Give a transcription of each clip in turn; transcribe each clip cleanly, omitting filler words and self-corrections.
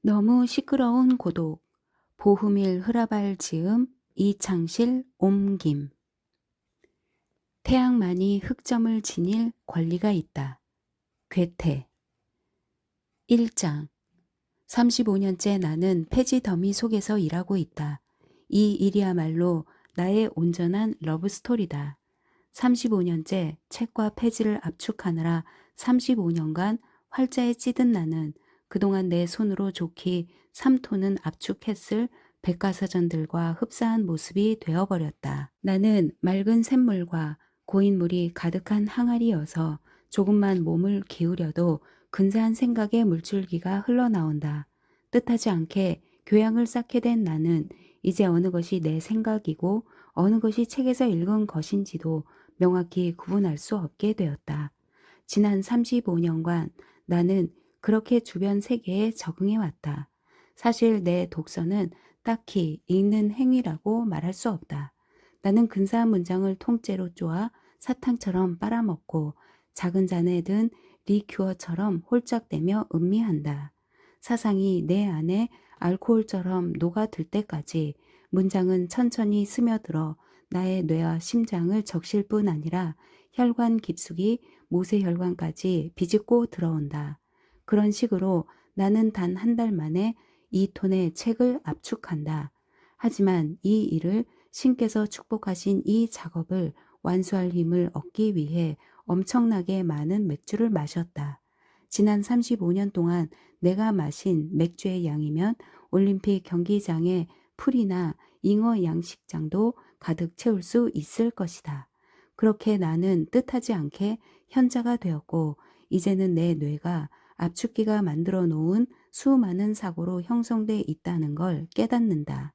너무 시끄러운 고독. 보흐밀 흐라발 지음 이창실 옮김. 태양만이 흑점을 지닐 권리가 있다. 괴테. 1장. 35년째 나는 폐지 더미 속에서 일하고 있다. 이 일이야말로 나의 온전한 러브스토리다. 35년째 책과 폐지를 압축하느라 35년간 활자에 찌든 나는 그동안 내 손으로 좋게 3톤은 압축했을 백과사전들과 흡사한 모습이 되어버렸다. 나는 맑은 샘물과 고인물이 가득한 항아리여서 조금만 몸을 기울여도 근사한 생각의 물줄기가 흘러나온다. 뜻하지 않게 교양을 쌓게 된 나는 이제 어느 것이 내 생각이고 어느 것이 책에서 읽은 것인지도 명확히 구분할 수 없게 되었다. 지난 35년간 나는 그렇게 주변 세계에 적응해 왔다. 사실 내 독서는 딱히 읽는 행위라고 말할 수 없다. 나는 근사한 문장을 통째로 쪼아 사탕처럼 빨아먹고 작은 잔에 든 리큐어처럼 홀짝대며 음미한다. 사상이 내 안에 알코올처럼 녹아들 때까지 문장은 천천히 스며들어 나의 뇌와 심장을 적실 뿐 아니라 혈관 깊숙이 모세혈관까지 비집고 들어온다. 그런 식으로 나는 단 한 달 만에 2톤의 책을 압축한다. 하지만 이 일을 신께서 축복하신 이 작업을 완수할 힘을 얻기 위해 엄청나게 많은 맥주를 마셨다. 지난 35년 동안 내가 마신 맥주의 양이면 올림픽 경기장의 풀이나 잉어 양식장도 가득 채울 수 있을 것이다. 그렇게 나는 뜻하지 않게 현자가 되었고 이제는 내 뇌가 압축기가 만들어 놓은 수많은 사고로 형성돼 있다는 걸 깨닫는다.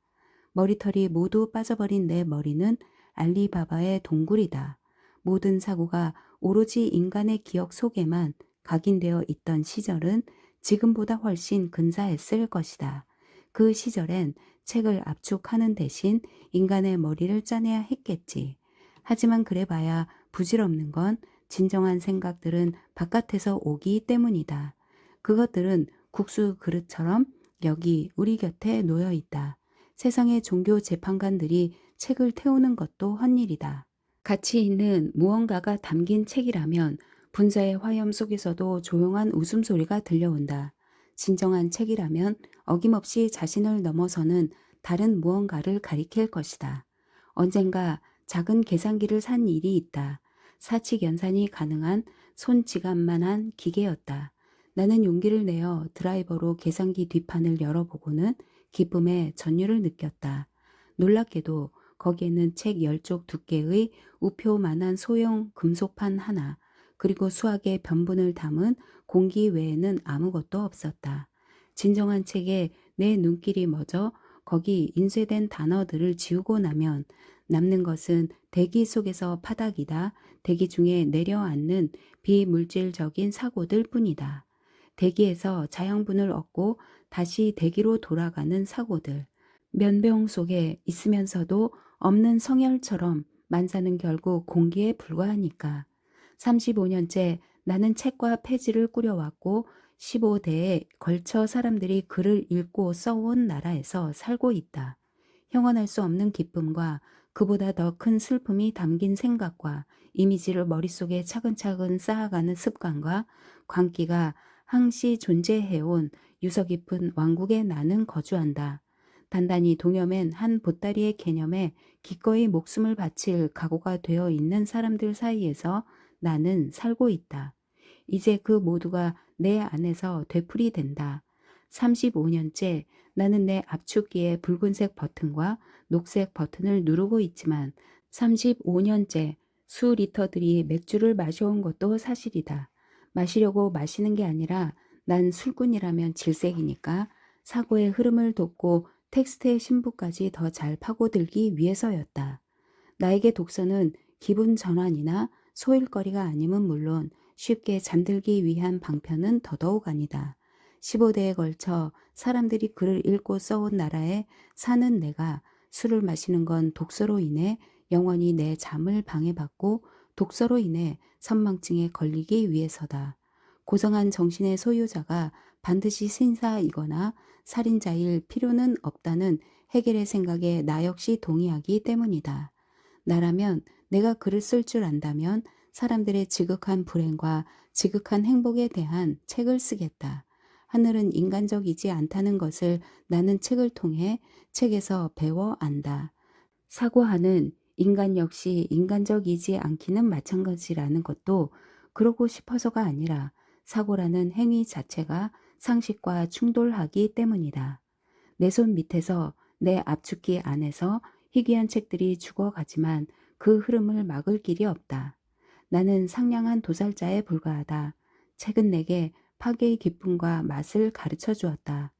머리털이 모두 빠져버린 내 머리는 알리바바의 동굴이다. 모든 사고가 오로지 인간의 기억 속에만 각인되어 있던 시절은 지금보다 훨씬 근사했을 것이다. 그 시절엔 책을 압축하는 대신 인간의 머리를 짜내야 했겠지. 하지만 그래봐야 부질없는 건 진정한 생각들은 바깥에서 오기 때문이다. 그것들은 국수 그릇처럼 여기 우리 곁에 놓여 있다. 세상의 종교 재판관들이 책을 태우는 것도 헛일이다. 가치 있는 무언가가 담긴 책이라면 분자의 화염 속에서도 조용한 웃음소리가 들려온다. 진정한 책이라면 어김없이 자신을 넘어서는 다른 무언가를 가리킬 것이다. 언젠가 작은 계산기를 산 일이 있다. 사칙 연산이 가능한 손지갑만한 기계였다. 나는 용기를 내어 드라이버로 계산기 뒷판을 열어보고는 기쁨의 전율을 느꼈다. 놀랍게도 거기에는 책 10쪽 두께의 우표만한 소형 금속판 하나, 그리고 수학의 변분을 담은 공기 외에는 아무것도 없었다. 진정한 책에 내 눈길이 멎어 거기 인쇄된 단어들을 지우고 나면 남는 것은 대기 속에서 파닥이다. 대기 중에 내려앉는 비물질적인 사고들 뿐이다. 대기에서 자양분을 얻고 다시 대기로 돌아가는 사고들. 면병 속에 있으면서도 없는 성혈처럼 만사는 결국 공기에 불과하니까. 35년째 나는 책과 폐지를 꾸려왔고 15대에 걸쳐 사람들이 글을 읽고 써온 나라에서 살고 있다. 형언할 수 없는 기쁨과 그보다 더 큰 슬픔이 담긴 생각과 이미지를 머릿속에 차근차근 쌓아가는 습관과 광기가 항시 존재해온 유서 깊은 왕국에 나는 거주한다. 단단히 동여맨 한 보따리의 개념에 기꺼이 목숨을 바칠 각오가 되어 있는 사람들 사이에서 나는 살고 있다. 이제 그 모두가 내 안에서 되풀이된다. 35년째 나는 내 압축기의 붉은색 버튼과 녹색 버튼을 누르고 있지만 35년째 수 리터들이 맥주를 마셔온 것도 사실이다. 마시려고 마시는 게 아니라 난 술꾼이라면 질색이니까 사고의 흐름을 돕고 텍스트의 신부까지 더 잘 파고들기 위해서였다. 나에게 독서는 기분 전환이나 소일거리가 아님은 물론 쉽게 잠들기 위한 방편은 더더욱 아니다. 15대에 걸쳐 사람들이 글을 읽고 써온 나라에 사는 내가 술을 마시는 건 독서로 인해 영원히 내 잠을 방해받고 독서로 인해 선망증에 걸리기 위해서다. 고성한 정신의 소유자가 반드시 신사이거나 살인자일 필요는 없다는 해겔의 생각에 나 역시 동의하기 때문이다. 나라면 내가 글을 쓸 줄 안다면 사람들의 지극한 불행과 지극한 행복에 대한 책을 쓰겠다. 하늘은 인간적이지 않다는 것을 나는 책을 통해 책에서 배워 안다. 사고하는 인간 역시 인간적이지 않기는 마찬가지라는 것도 그러고 싶어서가 아니라 사고라는 행위 자체가 상식과 충돌하기 때문이다. 내 손 밑에서 내 압축기 안에서 희귀한 책들이 죽어가지만 그 흐름을 막을 길이 없다. 나는 상냥한 도살자에 불과하다. 책은 내게 파괴의 기쁨과 맛을 가르쳐 주었다.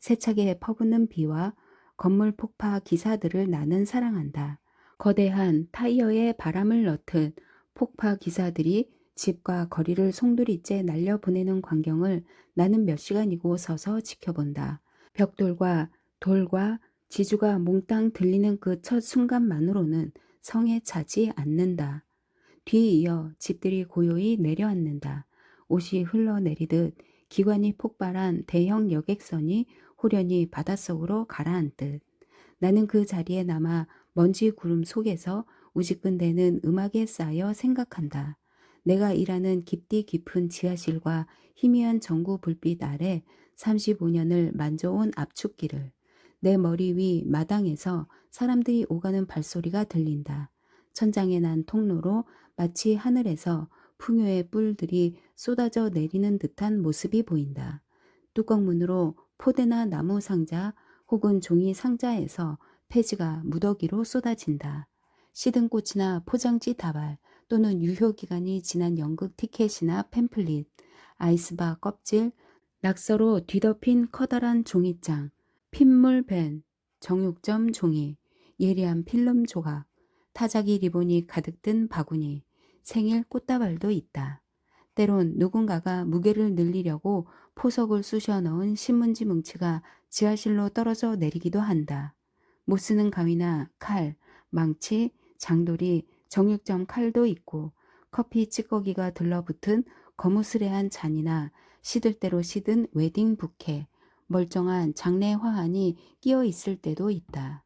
세차게 퍼붓는 비와 건물 폭파 기사들을 나는 사랑한다. 거대한 타이어에 바람을 넣듯 폭파 기사들이 집과 거리를 송두리째 날려보내는 광경을 나는 몇 시간이고 서서 지켜본다. 벽돌과 돌과 지주가 몽땅 들리는 그 첫 순간만으로는 성에 차지 않는다. 뒤이어 집들이 고요히 내려앉는다. 옷이 흘러내리듯 기관이 폭발한 대형 여객선이 호련히 바닷속으로 가라앉듯 나는 그 자리에 남아 먼지 구름 속에서 우지끈대는 음악에 쌓여 생각한다. 내가 일하는 깊디 깊은 지하실과 희미한 전구 불빛 아래 35년을 만져온 압축기를 내 머리 위 마당에서 사람들이 오가는 발소리가 들린다. 천장에 난 통로로 마치 하늘에서 풍요의 뿔들이 쏟아져 내리는 듯한 모습이 보인다. 뚜껑문으로 포대나 나무 상자 혹은 종이 상자에서 폐지가 무더기로 쏟아진다. 시든 꽃이나 포장지 다발 또는 유효기간이 지난 연극 티켓이나 팸플릿, 아이스바 껍질, 낙서로 뒤덮인 커다란 종이장, 핏물밴, 정육점 종이, 예리한 필름 조각, 타자기 리본이 가득 든 바구니, 생일 꽃다발도 있다. 때론 누군가가 무게를 늘리려고 포석을 쑤셔 넣은 신문지 뭉치가 지하실로 떨어져 내리기도 한다. 못 쓰는 가위나 칼, 망치, 장돌이, 정육점 칼도 있고 커피 찌꺼기가 들러붙은 거무스레한 잔이나 시들 대로 시든 웨딩 부케, 멀쩡한 장례 화환이 끼어 있을 때도 있다.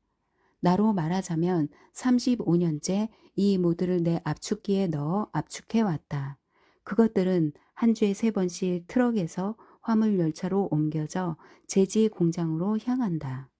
나로 말하자면 35년째 이 모두를 내 압축기에 넣어 압축해왔다. 그것들은 한 주에 3번씩 트럭에서 화물 열차로 옮겨져 제지 공장으로 향한다.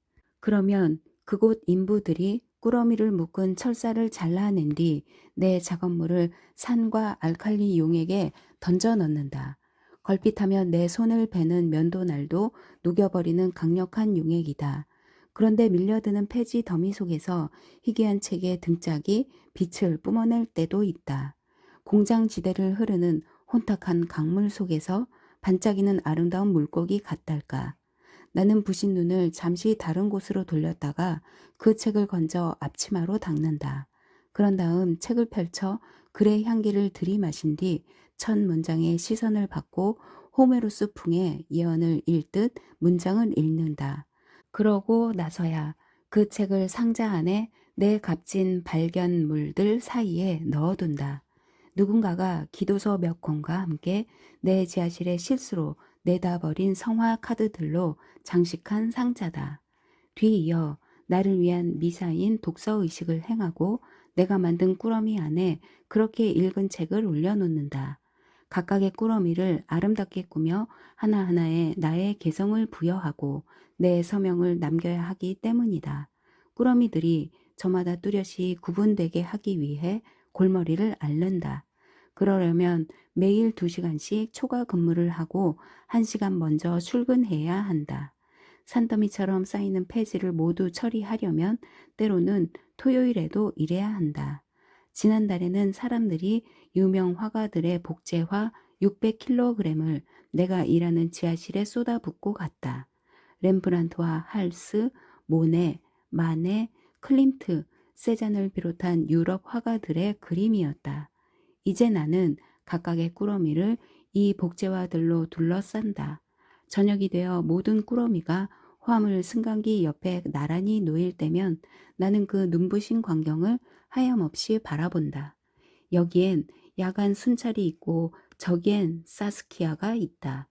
그러면 그곳 인부들이 꾸러미를 묶은 철사를 잘라낸 뒤 내 작업물을 산과 알칼리 용액에 던져 넣는다. 걸핏하면 내 손을 베는 면도날도 녹여버리는 강력한 용액이다. 그런데 밀려드는 폐지 더미 속에서 희귀한 책의 등짝이 빛을 뿜어낼 때도 있다. 공장지대를 흐르는 혼탁한 강물 속에서 반짝이는 아름다운 물고기 같달까. 나는 부신 눈을 잠시 다른 곳으로 돌렸다가 그 책을 건져 앞치마로 닦는다. 그런 다음 책을 펼쳐 글의 향기를 들이마신 뒤 첫 문장의 시선을 받고 호메로스 풍의 예언을 읽듯 문장을 읽는다. 그러고 나서야 그 책을 상자 안에 내 값진 발견물들 사이에 넣어둔다. 누군가가 기도서 몇 권과 함께 내 지하실에 실수로 내다 버린 성화 카드들로 장식한 상자다. 뒤이어 나를 위한 미사인 독서 의식을 행하고 내가 만든 꾸러미 안에 그렇게 읽은 책을 올려놓는다. 각각의 꾸러미를 아름답게 꾸며 하나하나에 나의 개성을 부여하고 내 서명을 남겨야 하기 때문이다. 꾸러미들이 저마다 뚜렷이 구분되게 하기 위해 골머리를 앓는다. 그러려면 매일 2시간씩 초과 근무를 하고 1시간 먼저 출근해야 한다. 산더미처럼 쌓이는 폐지를 모두 처리하려면 때로는 토요일에도 일해야 한다. 지난달에는 사람들이 유명 화가들의 복제화 600kg을 내가 일하는 지하실에 쏟아붓고 갔다. 렘브란트와 할스, 모네, 마네, 클림트, 세잔을 비롯한 유럽 화가들의 그림이었다. 이제 나는 각각의 꾸러미를 이 복제화들로 둘러싼다. 저녁이 되어 모든 꾸러미가 화물 승강기 옆에 나란히 놓일 때면 나는 그 눈부신 광경을 하염없이 바라본다. 여기엔 야간 순찰이 있고 저기엔 사스키아가 있다.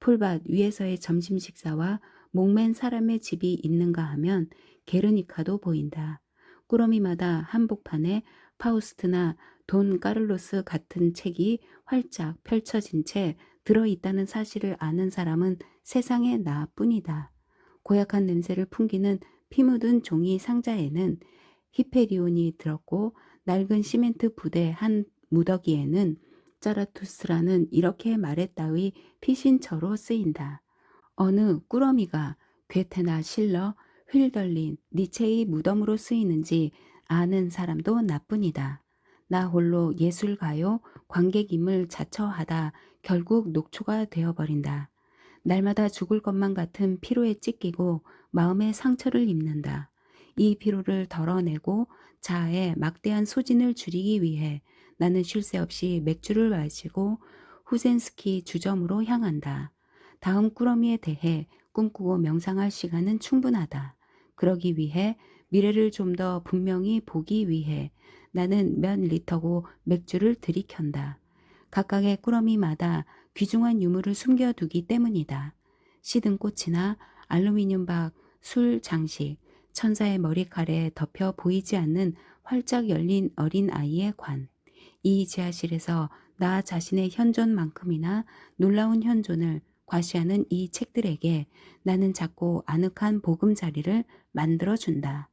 풀밭 위에서의 점심 식사와 목맨 사람의 집이 있는가 하면 게르니카도 보인다. 꾸러미마다 한복판에 파우스트나 돈 까를로스 같은 책이 활짝 펼쳐진 채 들어있다는 사실을 아는 사람은 세상에 나뿐이다. 고약한 냄새를 풍기는 피 묻은 종이 상자에는 히페리온이 들었고 낡은 시멘트 부대 한 무더기에는 짜라투스라는 이렇게 말했다의 피신처로 쓰인다. 어느 꾸러미가 괴테나 실러, 휠덜린, 니체의 무덤으로 쓰이는지 아는 사람도 나뿐이다. 나 홀로 예술가요, 관객임을 자처하다 결국 녹초가 되어버린다. 날마다 죽을 것만 같은 피로에 찢기고 마음의 상처를 입는다. 이 피로를 덜어내고 자아의 막대한 소진을 줄이기 위해 나는 쉴 새 없이 맥주를 마시고 후젠스키 주점으로 향한다. 다음 꾸러미에 대해 꿈꾸고 명상할 시간은 충분하다. 그러기 위해 미래를 좀 더 분명히 보기 위해 나는 몇 리터고 맥주를 들이켠다. 각각의 꾸러미마다 귀중한 유물을 숨겨두기 때문이다. 시든 꽃이나 알루미늄 박 술 장식, 천사의 머리칼에 덮여 보이지 않는 활짝 열린 어린 아이의 관. 이 지하실에서 나 자신의 현존만큼이나 놀라운 현존을 과시하는 이 책들에게 나는 작고 아늑한 보금자리를 만들어준다.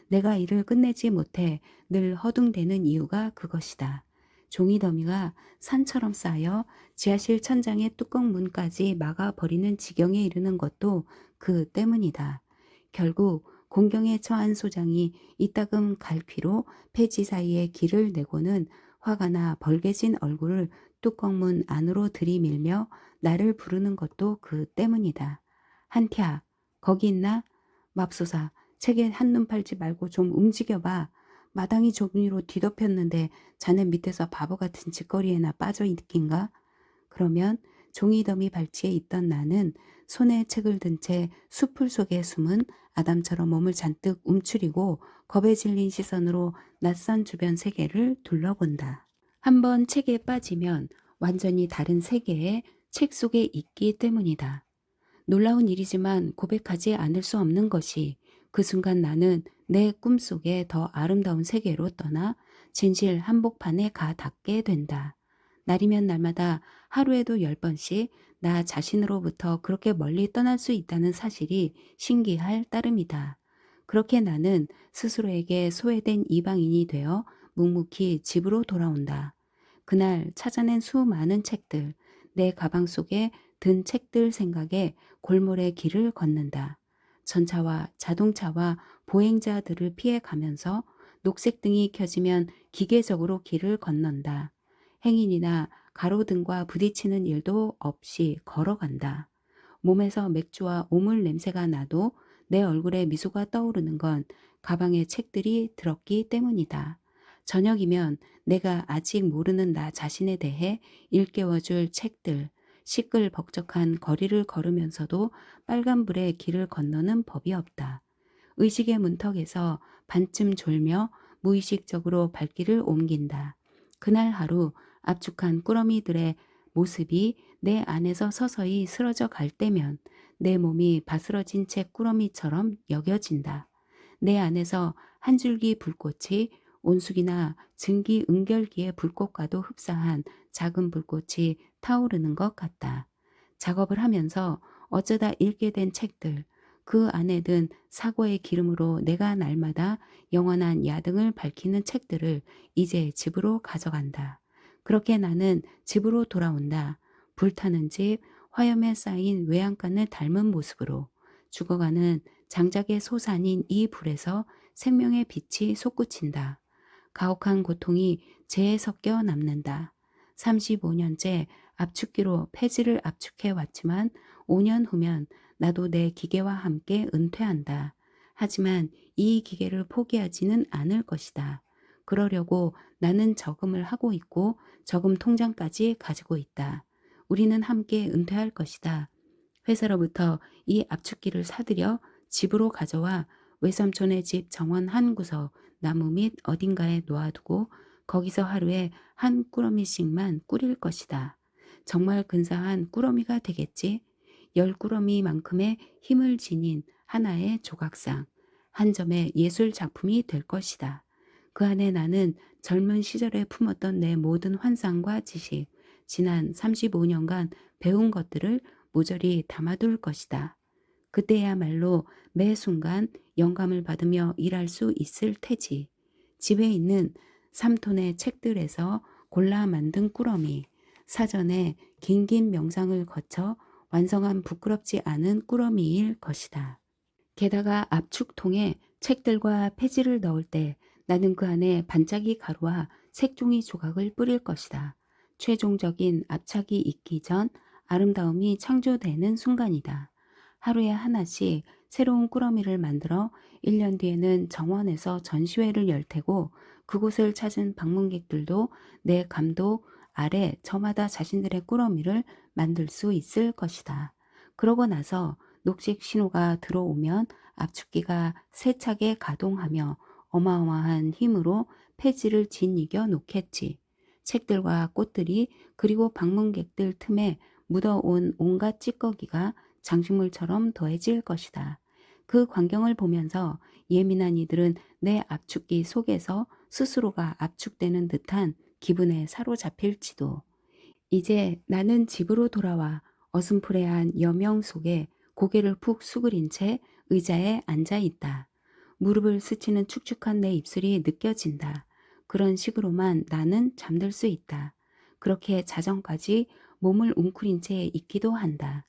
내가 이를 끝내지 못해 늘 허둥대는 이유가 그것이다. 종이 더미가 산처럼 쌓여 지하실 천장의 뚜껑 문까지 막아버리는 지경에 이르는 것도 그 때문이다. 결국 공경에 처한 소장이 이따금 갈퀴로 폐지 사이에 길을 내고는 화가 나 벌개진 얼굴을 뚜껑문 안으로 들이밀며 나를 부르는 것도 그 때문이다. 한티야, 거기 있나? 맙소사, 책에 한눈 팔지 말고 좀 움직여봐. 마당이 종이로 뒤덮였는데 자네 밑에서 바보 같은 짓거리에나 빠져 있긴가? 그러면 종이더미 발치에 있던 나는 손에 책을 든 채 수풀 속에 숨은 아담처럼 몸을 잔뜩 움츠리고 겁에 질린 시선으로 낯선 주변 세계를 둘러본다. 한번 책에 빠지면 완전히 다른 세계에 책 속에 있기 때문이다. 놀라운 일이지만 고백하지 않을 수 없는 것이 그 순간 나는 내 꿈속에 더 아름다운 세계로 떠나 진실 한복판에 가 닿게 된다. 날이면 날마다 하루에도 10번씩 나 자신으로부터 그렇게 멀리 떠날 수 있다는 사실이 신기할 따름이다. 그렇게 나는 스스로에게 소외된 이방인이 되어 묵묵히 집으로 돌아온다. 그날 찾아낸 수많은 책들, 내 가방 속에 든 책들 생각에 골몰의 길을 걷는다. 전차와 자동차와 보행자들을 피해 가면서 녹색등이 켜지면 기계적으로 길을 건넌다. 행인이나 가로등과 부딪히는 일도 없이 걸어간다. 몸에서 맥주와 오물 냄새가 나도 내 얼굴에 미소가 떠오르는 건 가방에 책들이 들었기 때문이다. 저녁이면 내가 아직 모르는 나 자신에 대해 일깨워줄 책들, 시끌벅적한 거리를 걸으면서도 빨간불에 길을 건너는 법이 없다. 의식의 문턱에서 반쯤 졸며 무의식적으로 발길을 옮긴다. 그날 하루 압축한 꾸러미들의 모습이 내 안에서 서서히 쓰러져 갈 때면 내 몸이 바스러진 채 꾸러미처럼 여겨진다. 내 안에서 한 줄기 불꽃이 온숙이나 증기 은결기의 불꽃과도 흡사한 작은 불꽃이 타오르는 것 같다. 작업을 하면서 어쩌다 읽게 된 책들, 그 안에 든 사고의 기름으로 내가 날마다 영원한 야등을 밝히는 책들을 이제 집으로 가져간다. 그렇게 나는 집으로 돌아온다. 불타는 집, 화염에 쌓인 외양간을 닮은 모습으로 죽어가는 장작의 소산인 이 불에서 생명의 빛이 솟구친다. 가혹한 고통이 재에 섞여 남는다. 35년째 압축기로 폐지를 압축해 왔지만 5년 후면 나도 내 기계와 함께 은퇴한다. 하지만 이 기계를 포기하지는 않을 것이다. 그러려고 나는 저금을 하고 있고 저금 통장까지 가지고 있다. 우리는 함께 은퇴할 것이다. 회사로부터 이 압축기를 사들여 집으로 가져와 외삼촌의 집 정원 한 구석 나무 밑 어딘가에 놓아두고 거기서 하루에 한 꾸러미씩만 꾸릴 것이다. 정말 근사한 꾸러미가 되겠지. 열꾸러미만큼의 힘을 지닌 하나의 조각상, 한 점의 예술 작품이 될 것이다. 그 안에 나는 젊은 시절에 품었던 내 모든 환상과 지식, 지난 35년간 배운 것들을 모조리 담아둘 것이다. 그때야말로 매 순간 영감을 받으며 일할 수 있을 테지. 집에 있는 3톤의 책들에서 골라 만든 꾸러미, 사전에 긴긴 명상을 거쳐 완성한 부끄럽지 않은 꾸러미일 것이다. 게다가 압축통에 책들과 폐지를 넣을 때 나는 그 안에 반짝이 가루와 색종이 조각을 뿌릴 것이다. 최종적인 압착이 있기 전 아름다움이 창조되는 순간이다. 하루에 하나씩 새로운 꾸러미를 만들어 1년 뒤에는 정원에서 전시회를 열 테고 그곳을 찾은 방문객들도 내 감독 아래 저마다 자신들의 꾸러미를 만들 수 있을 것이다. 그러고 나서 녹색 신호가 들어오면 압축기가 세차게 가동하며 어마어마한 힘으로 폐지를 짓이겨 놓겠지. 책들과 꽃들이 그리고 방문객들 틈에 묻어온 온갖 찌꺼기가 장식물처럼 더해질 것이다. 그 광경을 보면서 예민한 이들은 내 압축기 속에서 스스로가 압축되는 듯한 기분에 사로잡힐지도. 이제 나는 집으로 돌아와 어슴푸레한 여명 속에 고개를 푹 수그린 채 의자에 앉아 있다. 무릎을 스치는 축축한 내 입술이 느껴진다. 그런 식으로만 나는 잠들 수 있다. 그렇게 자정까지 몸을 웅크린 채 있기도 한다.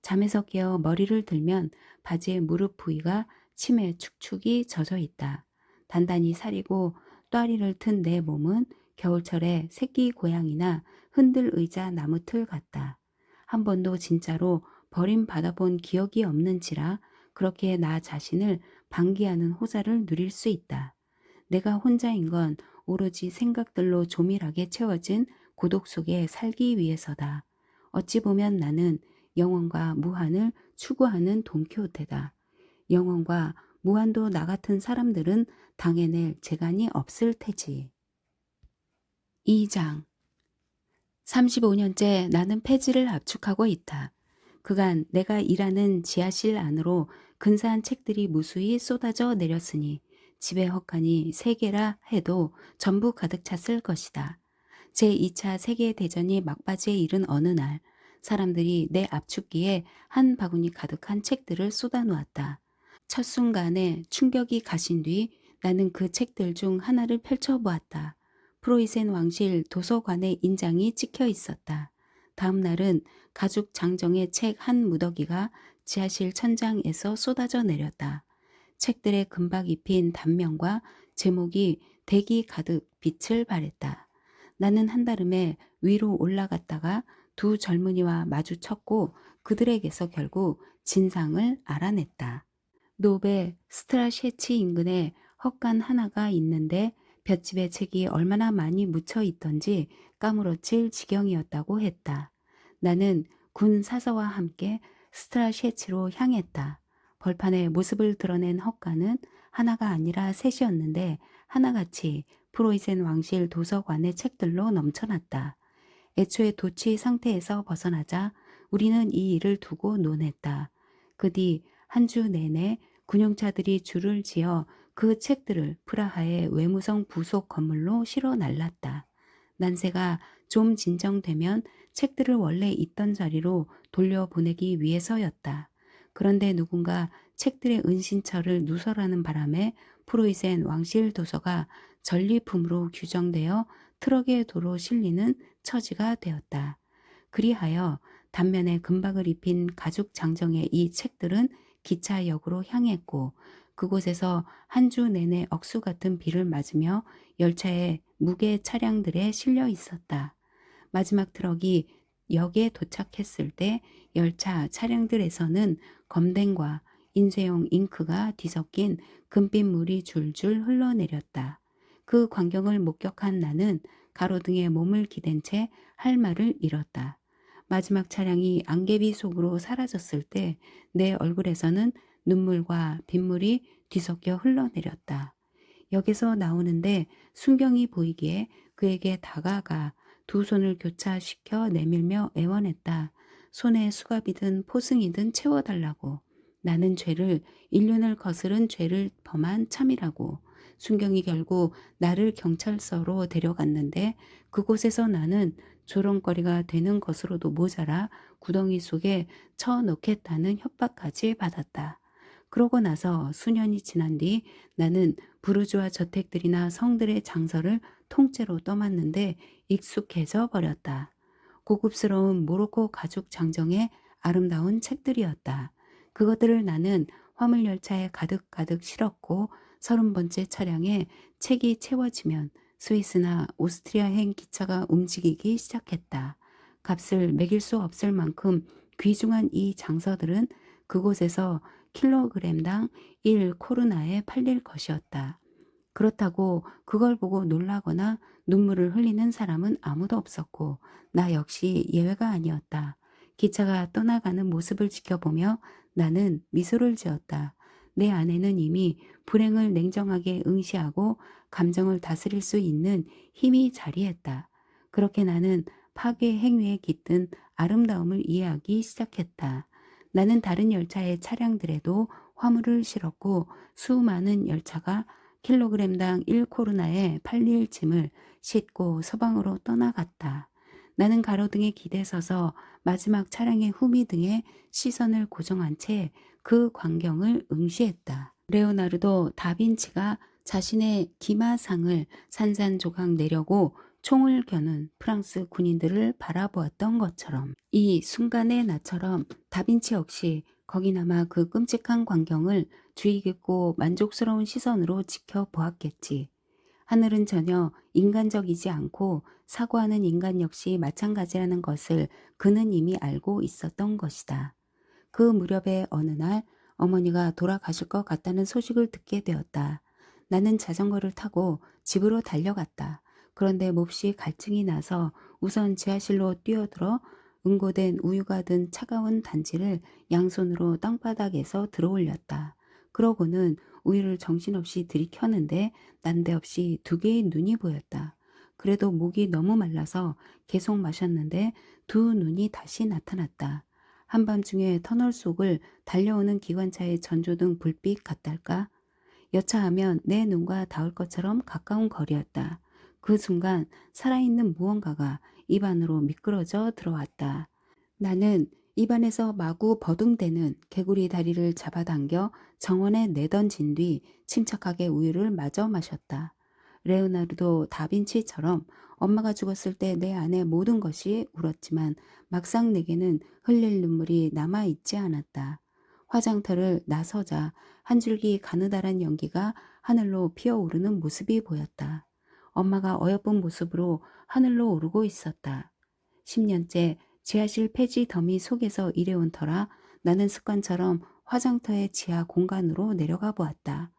잠에서 깨어 머리를 들면 바지의 무릎 부위가 침에 축축이 젖어 있다. 단단히 사리고 또아리를 튼 내 몸은 겨울철에 새끼 고양이나 흔들 의자 나무틀 같다. 한 번도 진짜로 버림받아본 기억이 없는지라 그렇게 나 자신을 방기하는 호사를 누릴 수 있다. 내가 혼자인 건 오로지 생각들로 조밀하게 채워진 고독 속에 살기 위해서다. 어찌 보면 나는 영원과 무한을 추구하는 돈키호테다. 영원과 무한도 나 같은 사람들은 당해낼 재간이 없을 테지. 2장 35년째 나는 폐지를 압축하고 있다. 그간 내가 일하는 지하실 안으로 근사한 책들이 무수히 쏟아져 내렸으니 집에 헛간이 3개라 해도 전부 가득 찼을 것이다. 제2차 세계대전이 막바지에 이른 어느 날 사람들이 내 압축기에 한 바구니 가득한 책들을 쏟아놓았다. 첫 순간에 충격이 가신 뒤 나는 그 책들 중 하나를 펼쳐보았다. 프로이센 왕실 도서관의 인장이 찍혀 있었다. 다음 날은 가죽 장정의 책 한 무더기가 지하실 천장에서 쏟아져 내렸다. 책들의 금박 입힌 단면과 제목이 대기 가득 빛을 발했다. 나는 한달음에 위로 올라갔다가 두 젊은이와 마주쳤고 그들에게서 결국 진상을 알아냈다. 노베 스트라셰치 인근에 헛간 하나가 있는데 볏집에 책이 얼마나 많이 묻혀 있던지 까무러칠 지경이었다고 했다. 나는 군 사서와 함께 스트라셰치로 향했다. 벌판에 모습을 드러낸 헛간은 하나가 아니라 셋이었는데 하나같이 프로이센 왕실 도서관의 책들로 넘쳐났다. 애초에 도취 상태에서 벗어나자 우리는 이 일을 두고 논했다. 그 뒤 한 주 내내 군용차들이 줄을 지어 그 책들을 프라하의 외무성 부속 건물로 실어 날랐다. 난세가 좀 진정되면 책들을 원래 있던 자리로 돌려보내기 위해서였다. 그런데 누군가 책들의 은신처를 누설하는 바람에 프로이센 왕실 도서가 전리품으로 규정되어 트럭에 도로 실리는 처지가 되었다. 그리하여 단면에 금박을 입힌 가죽 장정의 이 책들은 기차역으로 향했고 그곳에서 한 주 내내 억수 같은 비를 맞으며 열차의 무게 차량들에 실려 있었다. 마지막 트럭이 역에 도착했을 때 열차 차량들에서는 검댕과 인쇄용 잉크가 뒤섞인 금빛물이 줄줄 흘러내렸다. 그 광경을 목격한 나는 가로등에 몸을 기댄 채 할 말을 잃었다. 마지막 차량이 안개비 속으로 사라졌을 때 내 얼굴에서는 눈물과 빗물이 뒤섞여 흘러내렸다. 역에서 나오는데 순경이 보이기에 그에게 다가가 두 손을 교차시켜 내밀며 애원했다. 손에 수갑이든 포승이든 채워달라고. 나는 죄를, 인륜을 거스른 죄를 범한 참이라고. 순경이 결국 나를 경찰서로 데려갔는데 그곳에서 나는 조롱거리가 되는 것으로도 모자라 구덩이 속에 쳐넣겠다는 협박까지 받았다. 그러고 나서 수년이 지난 뒤 나는 부르주아 저택들이나 성들의 장서를 통째로 떠맡는데 익숙해져 버렸다. 고급스러운 모로코 가죽 장정의 아름다운 책들이었다. 그것들을 나는 화물열차에 가득가득 실었고 30번째 차량에 책이 채워지면 스위스나 오스트리아행 기차가 움직이기 시작했다. 값을 매길 수 없을 만큼 귀중한 이 장서들은 그곳에서 킬로그램당 1코르나에 팔릴 것이었다. 그렇다고 그걸 보고 놀라거나 눈물을 흘리는 사람은 아무도 없었고 나 역시 예외가 아니었다. 기차가 떠나가는 모습을 지켜보며 나는 미소를 지었다. 내 안에는 이미 불행을 냉정하게 응시하고 감정을 다스릴 수 있는 힘이 자리했다. 그렇게 나는 파괴 행위에 깃든 아름다움을 이해하기 시작했다. 나는 다른 열차의 차량들에도 화물을 실었고 수많은 열차가 킬로그램당 1코르나에 팔릴 짐을 싣고 서방으로 떠나갔다. 나는 가로등에 기대 서서 마지막 차량의 후미등에 시선을 고정한 채 그 광경을 응시했다. 레오나르도 다빈치가 자신의 기마상을 산산조각 내려고 총을 겨눈 프랑스 군인들을 바라보았던 것처럼 이 순간의 나처럼 다빈치 역시 거기나마 그 끔찍한 광경을 주의 깊고 만족스러운 시선으로 지켜보았겠지. 하늘은 전혀 인간적이지 않고 사고하는 인간 역시 마찬가지라는 것을 그는 이미 알고 있었던 것이다. 그 무렵의 어느 날 어머니가 돌아가실 것 같다는 소식을 듣게 되었다. 나는 자전거를 타고 집으로 달려갔다. 그런데 몹시 갈증이 나서 우선 지하실로 뛰어들어 응고된 우유가 든 차가운 단지를 양손으로 땅바닥에서 들어올렸다. 그러고는 우유를 정신없이 들이켰는데 난데없이 두 개의 눈이 보였다. 그래도 목이 너무 말라서 계속 마셨는데 두 눈이 다시 나타났다. 한밤중에 터널 속을 달려오는 기관차의 전조등 불빛 같달까? 여차하면 내 눈과 닿을 것처럼 가까운 거리였다. 그 순간 살아있는 무언가가 입 안으로 미끄러져 들어왔다. 나는 입안에서 마구 버둥대는 개구리 다리를 잡아당겨 정원에 내던진 뒤 침착하게 우유를 마저 마셨다. 레오나르도 다빈치처럼 엄마가 죽었을 때 내 안에 모든 것이 울었지만 막상 내게는 흘릴 눈물이 남아있지 않았다. 화장터를 나서자 한 줄기 가느다란 연기가 하늘로 피어오르는 모습이 보였다. 엄마가 어여쁜 모습으로 하늘로 오르고 있었다. 10년째 지하실 폐지 더미 속에서 일해온 터라 나는 습관처럼 화장터의 지하 공간으로 내려가 보았다.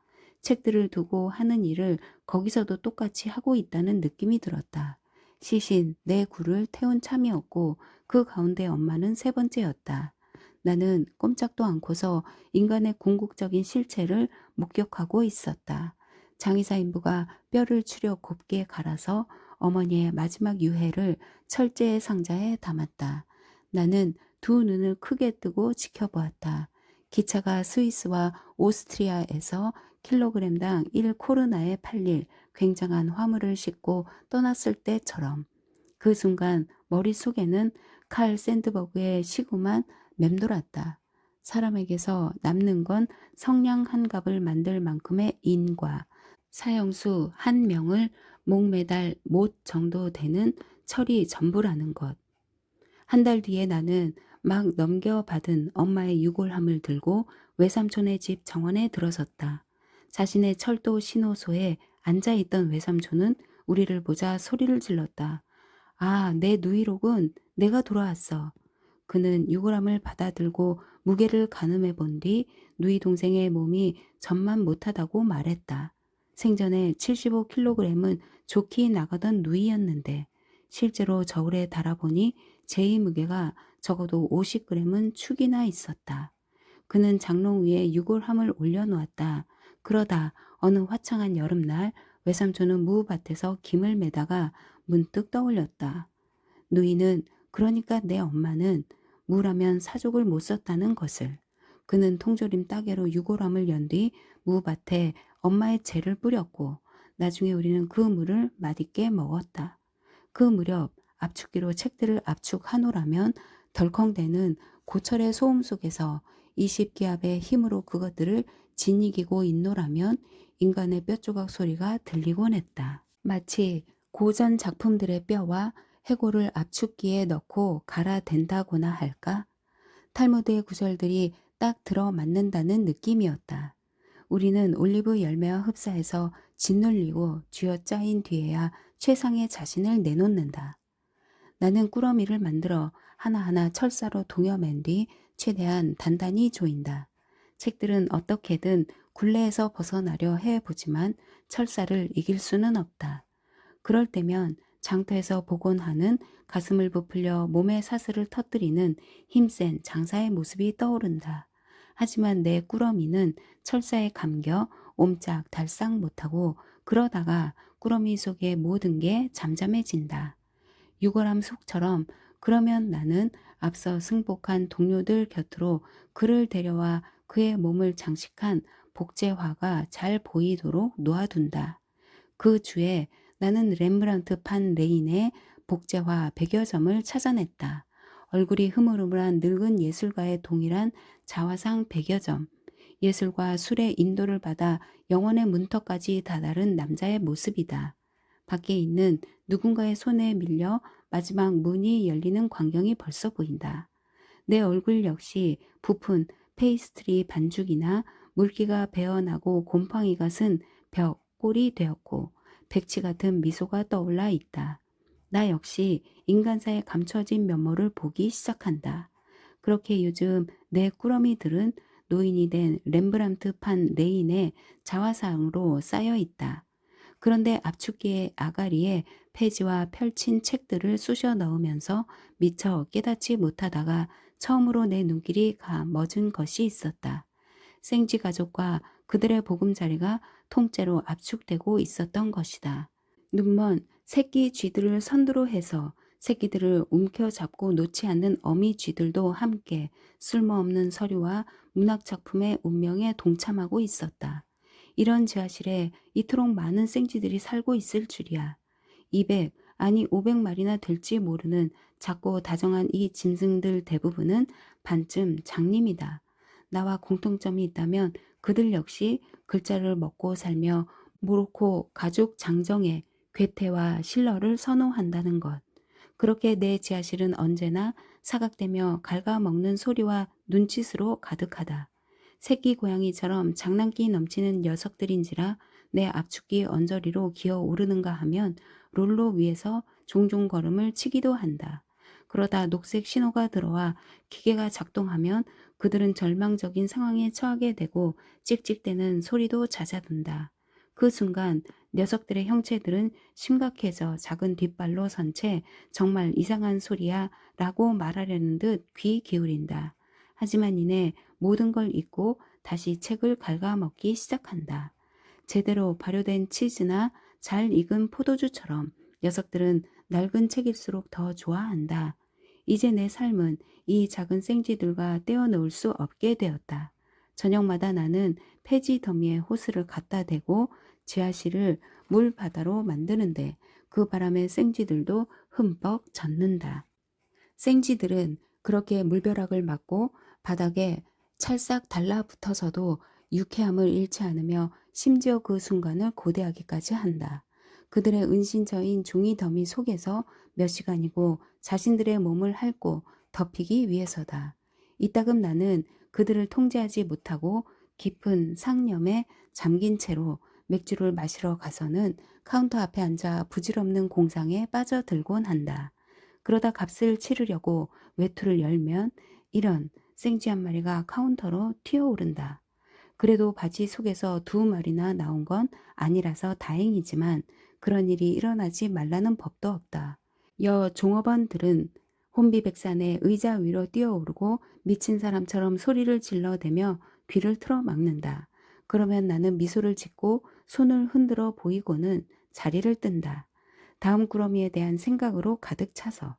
책들을 두고 하는 일을 거기서도 똑같이 하고 있다는 느낌이 들었다. 시신 내 굴을 태운 참이었고 그 가운데 엄마는 세 번째였다. 나는 꼼짝도 않고서 인간의 궁극적인 실체를 목격하고 있었다. 장의사 인부가 뼈를 추려 곱게 갈아서 어머니의 마지막 유해를 철제의 상자에 담았다. 나는 두 눈을 크게 뜨고 지켜보았다. 기차가 스위스와 오스트리아에서 킬로그램당 1코르나에 팔릴 굉장한 화물을 싣고 떠났을 때처럼 그 순간 머릿속에는 칼 샌드버그의 시구만 맴돌았다. 사람에게서 남는 건 성냥 한 갑을 만들 만큼의 인과 사형수 한 명을 목매달 못 정도 되는 철이 전부라는 것. 한 달 뒤에 나는 막 넘겨받은 엄마의 유골함을 들고 외삼촌의 집 정원에 들어섰다. 자신의 철도 신호소에 앉아있던 외삼촌은 우리를 보자 소리를 질렀다. 아, 내 누이로군. 내가 돌아왔어. 그는 유골함을 받아들고 무게를 가늠해 본 뒤 누이 동생의 몸이 전만 못하다고 말했다. 생전에 75kg은 좋게 나가던 누이였는데 실제로 저울에 달아보니 제의 무게가 적어도 50g은 축이나 있었다. 그는 장롱 위에 유골함을 올려놓았다. 그러다 어느 화창한 여름날 외삼촌은 무밭에서 김을 매다가 문득 떠올렸다. 누이는 그러니까 내 엄마는 무라면 사족을 못 썼다는 것을. 그는 통조림 따개로 유골함을 연 뒤 무밭에 엄마의 재를 뿌렸고 나중에 우리는 그 물을 맛있게 먹었다. 그 무렵 압축기로 책들을 압축하노라면 덜컹대는 고철의 소음 속에서 20기압의 힘으로 그것들을 짓이기고 있노라면 인간의 뼈조각 소리가 들리곤 했다. 마치 고전 작품들의 뼈와 해골을 압축기에 넣고 갈아댄다고나 할까? 탈무드의 구절들이 딱 들어맞는다는 느낌이었다. 우리는 올리브 열매와 흡사해서 짓눌리고 쥐어짜인 뒤에야 최상의 자신을 내놓는다. 나는 꾸러미를 만들어 하나하나 철사로 동여맨 뒤 최대한 단단히 조인다. 책들은 어떻게든 굴레에서 벗어나려 해보지만 철사를 이길 수는 없다. 그럴 때면 장터에서 보곤 하는 가슴을 부풀려 몸의 사슬을 터뜨리는 힘센 장사의 모습이 떠오른다. 하지만 내 꾸러미는 철사에 감겨 옴짝달싹 못하고 그러다가 꾸러미 속의 모든 게 잠잠해진다. 유골함 속처럼 그러면 나는 앞서 승복한 동료들 곁으로 그를 데려와 그의 몸을 장식한 복제화가 잘 보이도록 놓아둔다. 그 주에 나는 렘브란트 판 레인의 복제화 100여 점을 찾아냈다. 얼굴이 흐물흐물한 늙은 예술가의 동일한 자화상 100여 점. 예술과 술의 인도를 받아 영혼의 문턱까지 다다른 남자의 모습이다. 밖에 있는 누군가의 손에 밀려 마지막 문이 열리는 광경이 벌써 보인다. 내 얼굴 역시 부푼 페이스트리 반죽이나 물기가 배어나고 곰팡이가 쓴 벽, 꼴이 되었고 백치 같은 미소가 떠올라 있다. 나 역시 인간사의 감춰진 면모를 보기 시작한다. 그렇게 요즘 내 꾸러미들은 노인이 된 렘브란트 판 레인의 자화상으로 쌓여 있다. 그런데 압축기의 아가리에 폐지와 펼친 책들을 쑤셔 넣으면서 미처 깨닫지 못하다가 처음으로 내 눈길이 멈은 것이 있었다. 생쥐 가족과 그들의 보금자리가 통째로 압축되고 있었던 것이다. 눈먼 새끼 쥐들을 선두로 해서 새끼들을 움켜잡고 놓지 않는 어미 쥐들도 함께 쓸모없는 서류와 문학작품의 운명에 동참하고 있었다. 이런 지하실에 이토록 많은 생쥐들이 살고 있을 줄이야. 200, 아니 500마리나 될지 모르는 작고 다정한 이 짐승들 대부분은 반쯤 장님이다. 나와 공통점이 있다면 그들 역시 글자를 먹고 살며 모로코 가죽 장정에 괴테와 실러를 선호한다는 것. 그렇게 내 지하실은 언제나 사각대며 갉아먹는 소리와 눈짓으로 가득하다. 새끼 고양이처럼 장난기 넘치는 녀석들인지라 내 압축기 언저리로 기어오르는가 하면 롤러 위에서 종종 걸음을 치기도 한다. 그러다 녹색 신호가 들어와 기계가 작동하면 그들은 절망적인 상황에 처하게 되고 찍찍대는 소리도 잦아든다. 그 순간 녀석들의 형체들은 심각해져 작은 뒷발로 선 채 정말 이상한 소리야 라고 말하려는 듯 귀 기울인다. 하지만 이내 모든 걸 잊고 다시 책을 갉아먹기 시작한다. 제대로 발효된 치즈나 잘 익은 포도주처럼 녀석들은 낡은 책일수록 더 좋아한다. 이제 내 삶은 이 작은 생쥐들과 떼어놓을 수 없게 되었다. 저녁마다 나는 폐지 더미에 호스를 갖다 대고 지하실을 물바다로 만드는데 그 바람에 생쥐들도 흠뻑 젖는다. 생쥐들은 그렇게 물벼락을 맞고 바닥에 찰싹 달라붙어서도 유쾌함을 잃지 않으며 심지어 그 순간을 고대하기까지 한다. 그들의 은신처인 종이 더미 속에서 몇 시간이고 자신들의 몸을 핥고 덮이기 위해서다. 이따금 나는 그들을 통제하지 못하고 깊은 상념에 잠긴 채로 맥주를 마시러 가서는 카운터 앞에 앉아 부질없는 공상에 빠져들곤 한다. 그러다 값을 치르려고 외투를 열면 이런 생쥐 한 마리가 카운터로 튀어오른다. 그래도 바지 속에서 2마리나 나온 건 아니라서 다행이지만 그런 일이 일어나지 말라는 법도 없다. 여 종업원들은 혼비백산에 의자 위로 뛰어오르고 미친 사람처럼 소리를 질러대며 귀를 틀어막는다. 그러면 나는 미소를 짓고 손을 흔들어 보이고는 자리를 뜬다. 다음 꾸러미에 대한 생각으로 가득 차서.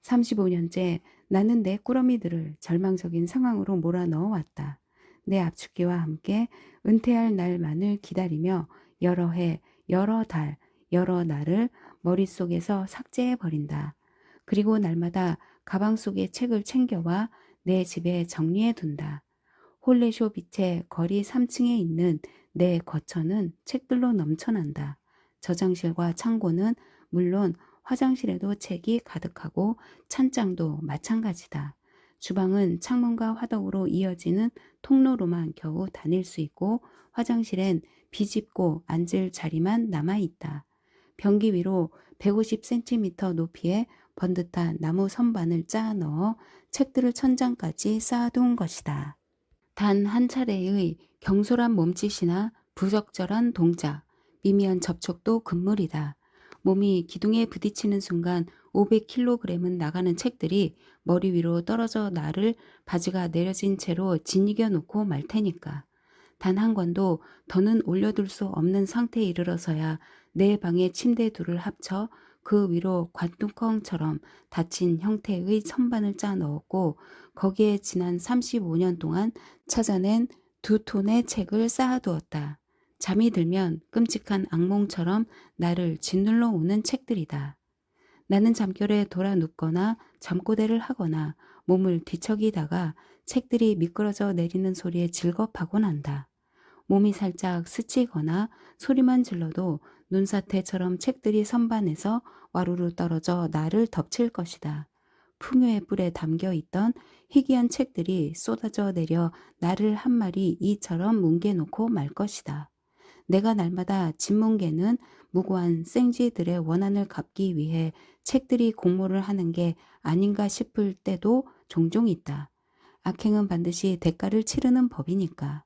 35년째 나는 내 꾸러미들을 절망적인 상황으로 몰아넣어 왔다. 내 압축기와 함께 은퇴할 날만을 기다리며 여러 해, 여러 달, 여러 날을 머릿속에서 삭제해 버린다. 그리고 날마다 가방 속에 책을 챙겨와 내 집에 정리해 둔다. 홀레쇼 빛의 거리 3층에 있는 내 거처는 책들로 넘쳐난다. 저장실과 창고는 물론 화장실에도 책이 가득하고 찬장도 마찬가지다. 주방은 창문과 화덕으로 이어지는 통로로만 겨우 다닐 수 있고 화장실엔 비집고 앉을 자리만 남아있다. 변기 위로 150cm 높이의 번듯한 나무 선반을 쌓아 넣어 책들을 천장까지 쌓아둔 것이다. 단 한 차례의 경솔한 몸짓이나 부적절한 동작, 미미한 접촉도 금물이다. 몸이 기둥에 부딪히는 순간 500kg은 나가는 책들이 머리 위로 떨어져 나를 바지가 내려진 채로 짓이겨 놓고 말 테니까. 단 한 권도 더는 올려둘 수 없는 상태에 이르러서야 내 방의 침대 둘을 합쳐 그 위로 관뚜껑처럼 닫힌 형태의 선반을 짜 넣었고 거기에 지난 35년 동안 찾아낸 2톤의 책을 쌓아두었다. 잠이 들면 끔찍한 악몽처럼 나를 짓눌러 오는 책들이다. 나는 잠결에 돌아 눕거나 잠꼬대를 하거나 몸을 뒤척이다가 책들이 미끄러져 내리는 소리에 질겁하곤 한다. 몸이 살짝 스치거나 소리만 질러도 눈사태처럼 책들이 선반에서 와루루 떨어져 나를 덮칠 것이다. 풍요의 뿔에 담겨 있던 희귀한 책들이 쏟아져 내려 나를 한 마리 이처럼 뭉개놓고 말 것이다. 내가 날마다 짓뭉개는 무고한 생쥐들의 원한을 갚기 위해 책들이 공모를 하는 게 아닌가 싶을 때도 종종 있다. 악행은 반드시 대가를 치르는 법이니까.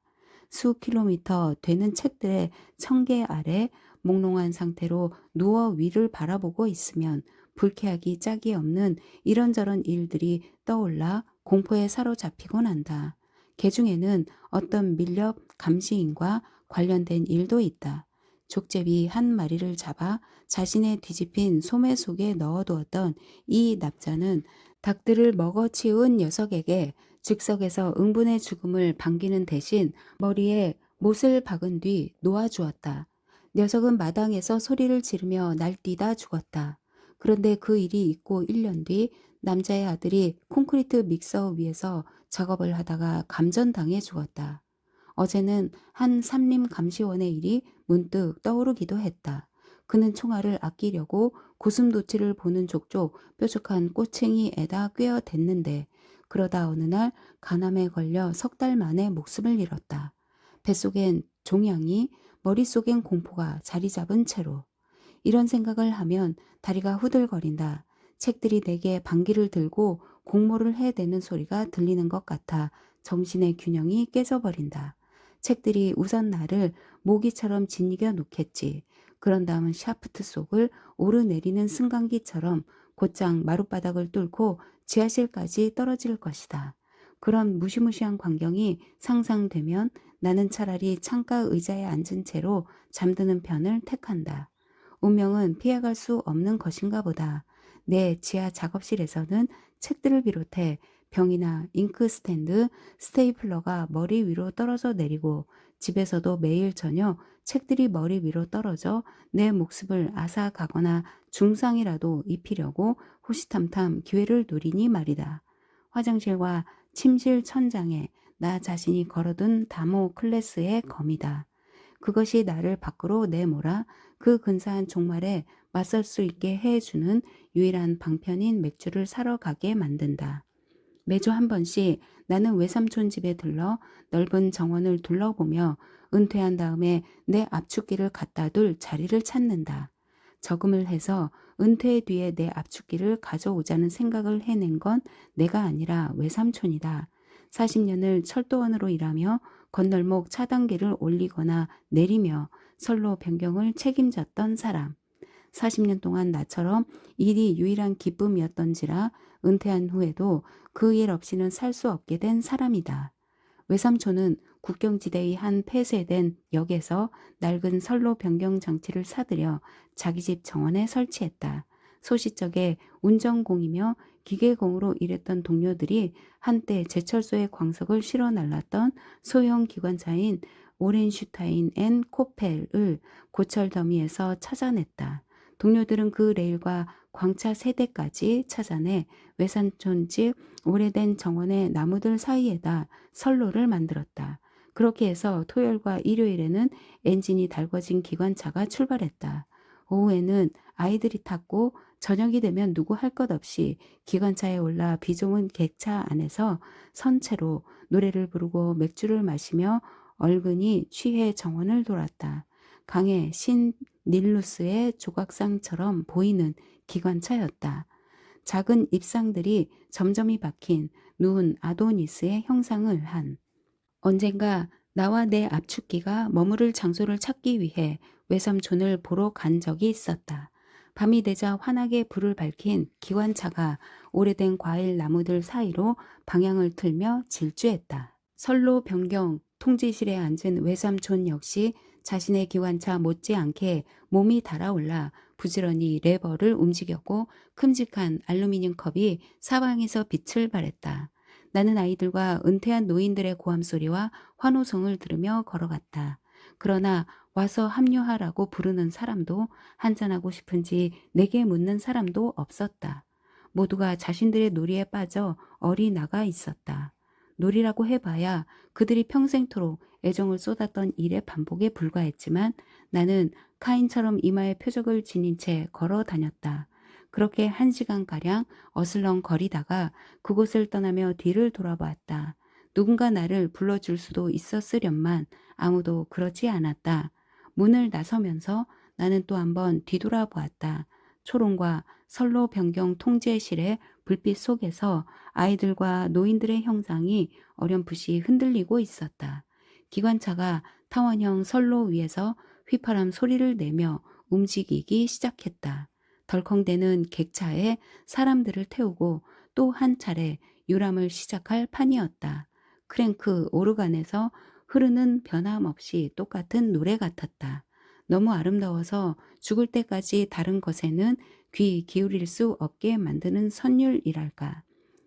수 킬로미터 되는 책들의 청계 아래 몽롱한 상태로 누워 위를 바라보고 있으면 불쾌하기 짝이 없는 이런저런 일들이 떠올라 공포에 사로잡히곤 한다. 개 중에는 어떤 밀렵 감시인과 관련된 일도 있다. 족제비 한 마리를 잡아 자신의 뒤집힌 소매 속에 넣어두었던 이 납자는 닭들을 먹어치운 녀석에게 즉석에서 응분의 죽음을 반기는 대신 머리에 못을 박은 뒤 놓아주었다. 녀석은 마당에서 소리를 지르며 날뛰다 죽었다. 그런데 그 일이 있고 1년 뒤 남자의 아들이 콘크리트 믹서 위에서 작업을 하다가 감전당해 죽었다. 어제는 한 산림 감시원의 일이 문득 떠오르기도 했다. 그는 총알을 아끼려고 고슴도치를 보는 족족 뾰족한 꼬챙이에다 꿰어댔는데 그러다 어느 날 간암에 걸려 3달 만에 목숨을 잃었다. 뱃속엔 종양이, 머릿속엔 공포가 자리 잡은 채로. 이런 생각을 하면 다리가 후들거린다. 책들이 내게 방귀를 들고 공모를 해대는 소리가 들리는 것 같아 정신의 균형이 깨져버린다. 책들이 우선 나를 모기처럼 짓이겨 놓겠지. 그런 다음은 샤프트 속을 오르내리는 승강기처럼 곧장 마룻바닥을 뚫고 지하실까지 떨어질 것이다. 그런 무시무시한 광경이 상상되면 나는 차라리 창가 의자에 앉은 채로 잠드는 편을 택한다. 운명은 피해갈 수 없는 것인가 보다. 내 지하 작업실에서는 책들을 비롯해 병이나 잉크 스탠드, 스테이플러가 머리 위로 떨어져 내리고 집에서도 매일 저녁 책들이 머리 위로 떨어져 내 목숨을 앗아가거나 중상이라도 입히려고 호시탐탐 기회를 누리니 말이다. 화장실과 침실 천장에 나 자신이 걸어둔 다모클레스의 검이다. 그것이 나를 밖으로 내몰아 그 근사한 종말에 맞설 수 있게 해주는 유일한 방편인 맥주를 사러 가게 만든다. 매주 한 번씩 나는 외삼촌 집에 들러 넓은 정원을 둘러보며 은퇴한 다음에 내 압축기를 갖다 둘 자리를 찾는다. 저금을 해서 은퇴 뒤에 내 압축기를 가져오자는 생각을 해낸 건 내가 아니라 외삼촌이다. 40년을 철도원으로 일하며 건널목 차단기를 올리거나 내리며 선로 변경을 책임졌던 사람. 40년 동안 나처럼 일이 유일한 기쁨이었던지라 은퇴한 후에도 그 일 없이는 살 수 없게 된 사람이다. 외삼촌은 국경지대의 한 폐쇄된 역에서 낡은 선로 변경 장치를 사들여 자기 집 정원에 설치했다. 소시적에 운전공이며 기계공으로 일했던 동료들이 한때 제철소에 광석을 실어 날랐던 소형 기관차인 오렌슈타인 앤 코펠을 고철 더미에서 찾아냈다. 동료들은 그 레일과 광차 세대까지 찾아내 외산촌 집 오래된 정원의 나무들 사이에다 선로를 만들었다. 그렇게 해서 토요일과 일요일에는 엔진이 달궈진 기관차가 출발했다. 오후에는 아이들이 탔고 저녁이 되면 누구 할 것 없이 기관차에 올라 비좁은 객차 안에서 선체로 노래를 부르고 맥주를 마시며 얼근히 취해 정원을 돌았다. 강의 신 닐루스의 조각상처럼 보이는 기관차였다. 작은 잎상들이 점점이 박힌 누운 아도니스의 형상을 한. 언젠가 나와 내 압축기가 머무를 장소를 찾기 위해 외삼촌을 보러 간 적이 있었다. 밤이 되자 환하게 불을 밝힌 기관차가 오래된 과일 나무들 사이로 방향을 틀며 질주했다. 선로 변경 통제실에 앉은 외삼촌 역시 자신의 기관차 못지않게 몸이 달아올라 부지런히 레버를 움직였고 큼직한 알루미늄 컵이 사방에서 빛을 발했다. 나는 아이들과 은퇴한 노인들의 고함 소리와 환호성을 들으며 걸어갔다. 그러나 와서 합류하라고 부르는 사람도 한잔하고 싶은지 내게 묻는 사람도 없었다. 모두가 자신들의 놀이에 빠져 어리나가 있었다. 놀이라고 해봐야 그들이 평생토록 애정을 쏟았던 일의 반복에 불과했지만 나는 카인처럼 이마에 표적을 지닌 채 걸어 다녔다. 그렇게 1시간가량 어슬렁거리다가 그곳을 떠나며 뒤를 돌아보았다. 누군가 나를 불러줄 수도 있었으련만 아무도 그렇지 않았다. 문을 나서면서 나는 또 한번 뒤돌아보았다. 초롱과 선로 변경 통제실의 불빛 속에서 아이들과 노인들의 형상이 어렴풋이 흔들리고 있었다. 기관차가 타원형 선로 위에서 휘파람 소리를 내며 움직이기 시작했다. 덜컹대는 객차에 사람들을 태우고 또 한 차례 유람을 시작할 판이었다. 크랭크 오르간에서 흐르는 변함없이 똑같은 노래 같았다. 너무 아름다워서 죽을 때까지 다른 것에는 귀 기울일 수 없게 만드는 선율이랄까.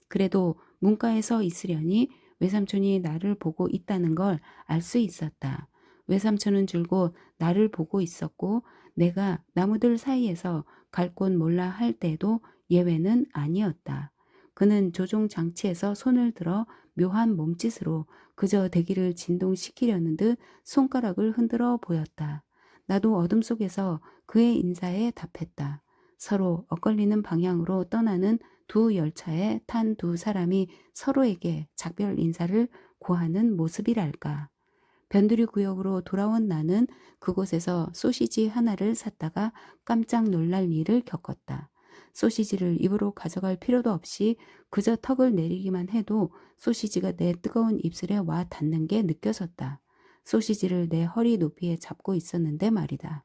그래도 문가에서 있으려니 외삼촌이 나를 보고 있다는 걸 알 수 있었다. 외삼촌은 줄곧 나를 보고 있었고 내가 나무들 사이에서 갈 곳 몰라 할 때도 예외는 아니었다. 그는 조종 장치에서 손을 들어 묘한 몸짓으로 그저 대기를 진동시키려는 듯 손가락을 흔들어 보였다. 나도 어둠 속에서 그의 인사에 답했다. 서로 엇갈리는 방향으로 떠나는 두 열차에 탄 두 사람이 서로에게 작별 인사를 고하는 모습이랄까. 변두리 구역으로 돌아온 나는 그곳에서 소시지 하나를 샀다가 깜짝 놀랄 일을 겪었다. 소시지를 입으로 가져갈 필요도 없이 그저 턱을 내리기만 해도 소시지가 내 뜨거운 입술에 와 닿는 게 느껴졌다. 소시지를 내 허리 높이에 잡고 있었는데 말이다.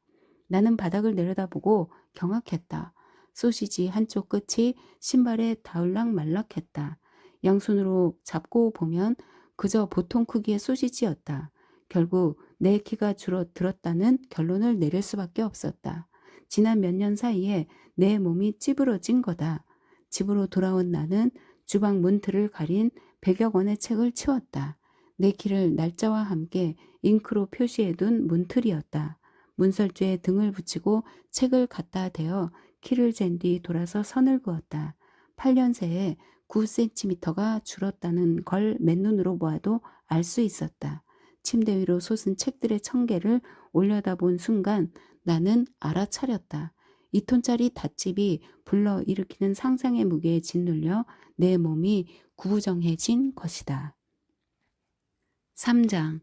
나는 바닥을 내려다보고 경악했다. 소시지 한쪽 끝이 신발에 닿을락말락했다. 양손으로 잡고 보면 그저 보통 크기의 소시지였다. 결국 내 키가 줄어들었다는 결론을 내릴 수밖에 없었다. 지난 몇 년 사이에 내 몸이 찌부러진 거다. 집으로 돌아온 나는 주방 문틀을 가린 100여 권의 책을 치웠다. 내 키를 날짜와 함께 잉크로 표시해둔 문틀이었다. 문설주에 등을 붙이고 책을 갖다 대어 키를 잰 뒤 돌아서 선을 그었다. 8년 새에 9cm가 줄었다는 걸 맨눈으로 보아도 알 수 있었다. 침대 위로 솟은 책들의 청개를 올려다본 순간 나는 알아차렸다. 2톤짜리 닷집이 불러일으키는 상상의 무게에 짓눌려 내 몸이 구부정해진 것이다. 3장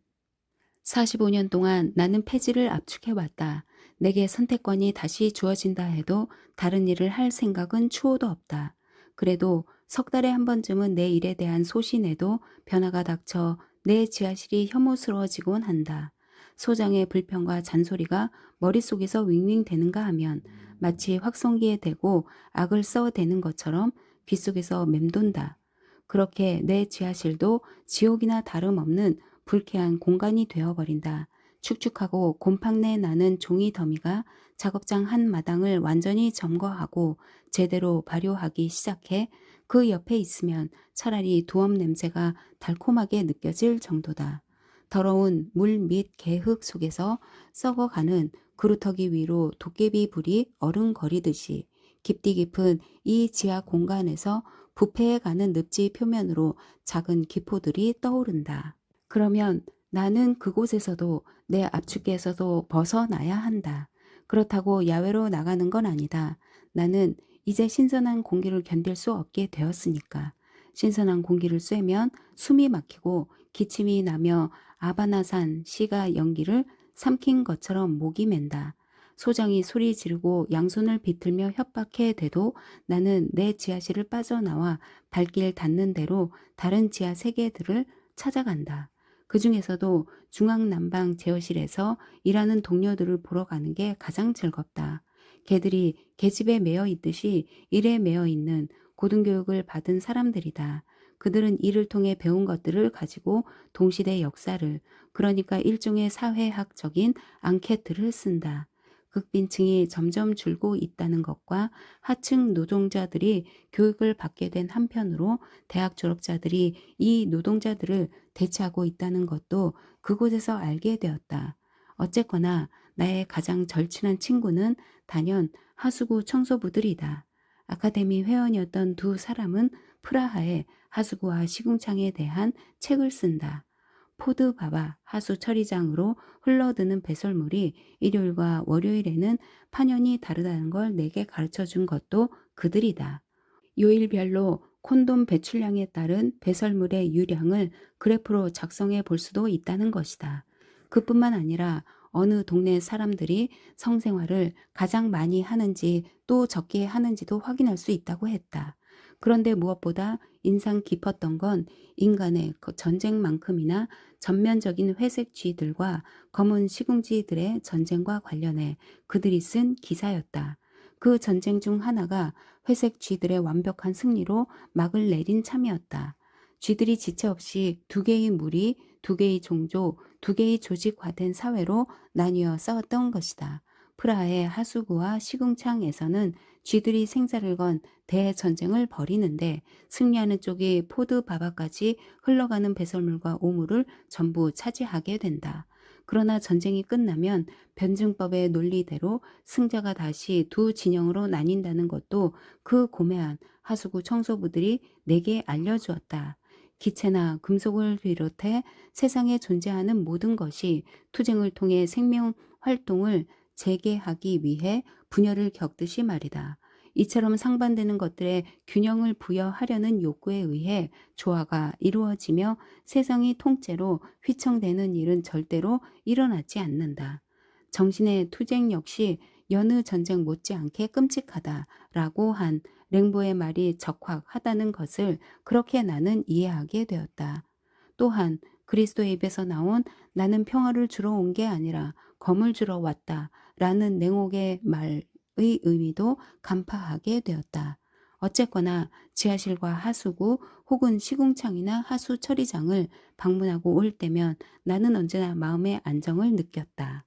45년 동안 나는 폐지를 압축해왔다. 내게 선택권이 다시 주어진다 해도 다른 일을 할 생각은 추호도 없다. 그래도 석 달에 한 번쯤은 내 일에 대한 소신에도 변화가 닥쳐 내 지하실이 혐오스러워지곤 한다. 소장의 불평과 잔소리가 머릿속에서 윙윙대는가 하면 마치 확성기에 대고 악을 써대는 것처럼 귓속에서 맴돈다. 그렇게 내 지하실도 지옥이나 다름없는 불쾌한 공간이 되어버린다. 축축하고 곰팡내 나는 종이 더미가 작업장 한 마당을 완전히 점거하고 제대로 발효하기 시작해 그 옆에 있으면 차라리 두엄 냄새가 달콤하게 느껴질 정도다. 더러운 물 및 개흙 속에서 썩어가는 그루터기 위로 도깨비 불이 어른거리듯이 깊디 깊은 이 지하 공간에서 부패해가는 늪지 표면으로 작은 기포들이 떠오른다. 그러면 나는 그곳에서도 내 압축에서도 벗어나야 한다. 그렇다고 야외로 나가는 건 아니다. 나는 이제 신선한 공기를 견딜 수 없게 되었으니까. 신선한 공기를 쐬면 숨이 막히고 기침이 나며 아바나산 시가 연기를 삼킨 것처럼 목이 맨다. 소장이 소리 지르고 양손을 비틀며 협박해 대도 나는 내 지하실을 빠져나와 발길 닿는 대로 다른 지하 세계들을 찾아간다. 그 중에서도 중앙난방 제어실에서 일하는 동료들을 보러 가는 게 가장 즐겁다. 개들이 계집에 매여 있듯이 일에 매여 있는 고등교육을 받은 사람들이다. 그들은 일을 통해 배운 것들을 가지고 동시대 역사를, 그러니까 일종의 사회학적인 앙케트를 쓴다. 극빈층이 점점 줄고 있다는 것과 하층 노동자들이 교육을 받게 된 한편으로 대학 졸업자들이 이 노동자들을 대체하고 있다는 것도 그곳에서 알게 되었다. 어쨌거나 나의 가장 절친한 친구는 단연 하수구 청소부들이다. 아카데미 회원이었던 두 사람은 프라하의 하수구와 시궁창에 대한 책을 쓴다. 포드바바 하수 처리장으로 흘러드는 배설물이 일요일과 월요일에는 파년이 다르다는 걸 내게 가르쳐 준 것도 그들이다. 요일별로 콘돔 배출량에 따른 배설물의 유량을 그래프로 작성해 볼 수도 있다는 것이다. 그뿐만 아니라 어느 동네 사람들이 성생활을 가장 많이 하는지 또 적게 하는지도 확인할 수 있다고 했다. 그런데 무엇보다 인상 깊었던 건 인간의 전쟁만큼이나 전면적인 회색 쥐들과 검은 시궁쥐들의 전쟁과 관련해 그들이 쓴 기사였다. 그 전쟁 중 하나가 회색 쥐들의 완벽한 승리로 막을 내린 참이었다. 쥐들이 지체 없이 두 개의 무리, 두 개의 종조, 두 개의 조직화된 사회로 나뉘어 싸웠던 것이다. 프라하의 하수구와 시궁창에서는 쥐들이 생사를 건 대전쟁을 벌이는데 승리하는 쪽이 포드바바까지 흘러가는 배설물과 오물을 전부 차지하게 된다. 그러나 전쟁이 끝나면 변증법의 논리대로 승자가 다시 두 진영으로 나뉜다는 것도 그 고매한 하수구 청소부들이 내게 알려주었다. 기체나 금속을 비롯해 세상에 존재하는 모든 것이 투쟁을 통해 생명 활동을 재개하기 위해 분열을 겪듯이 말이다. 이처럼 상반되는 것들의 균형을 부여하려는 욕구에 의해 조화가 이루어지며 세상이 통째로 휘청되는 일은 절대로 일어나지 않는다. 정신의 투쟁 역시 여느 전쟁 못지않게 끔찍하다라고 한 랭보의 말이 적확하다는 것을 그렇게 나는 이해하게 되었다. 또한 그리스도의 입에서 나온 나는 평화를 주러 온 게 아니라 검을 주러 왔다라는 냉옥의 말의 의미도 간파하게 되었다. 어쨌거나 지하실과 하수구 혹은 시궁창이나 하수 처리장을 방문하고 올 때면 나는 언제나 마음의 안정을 느꼈다.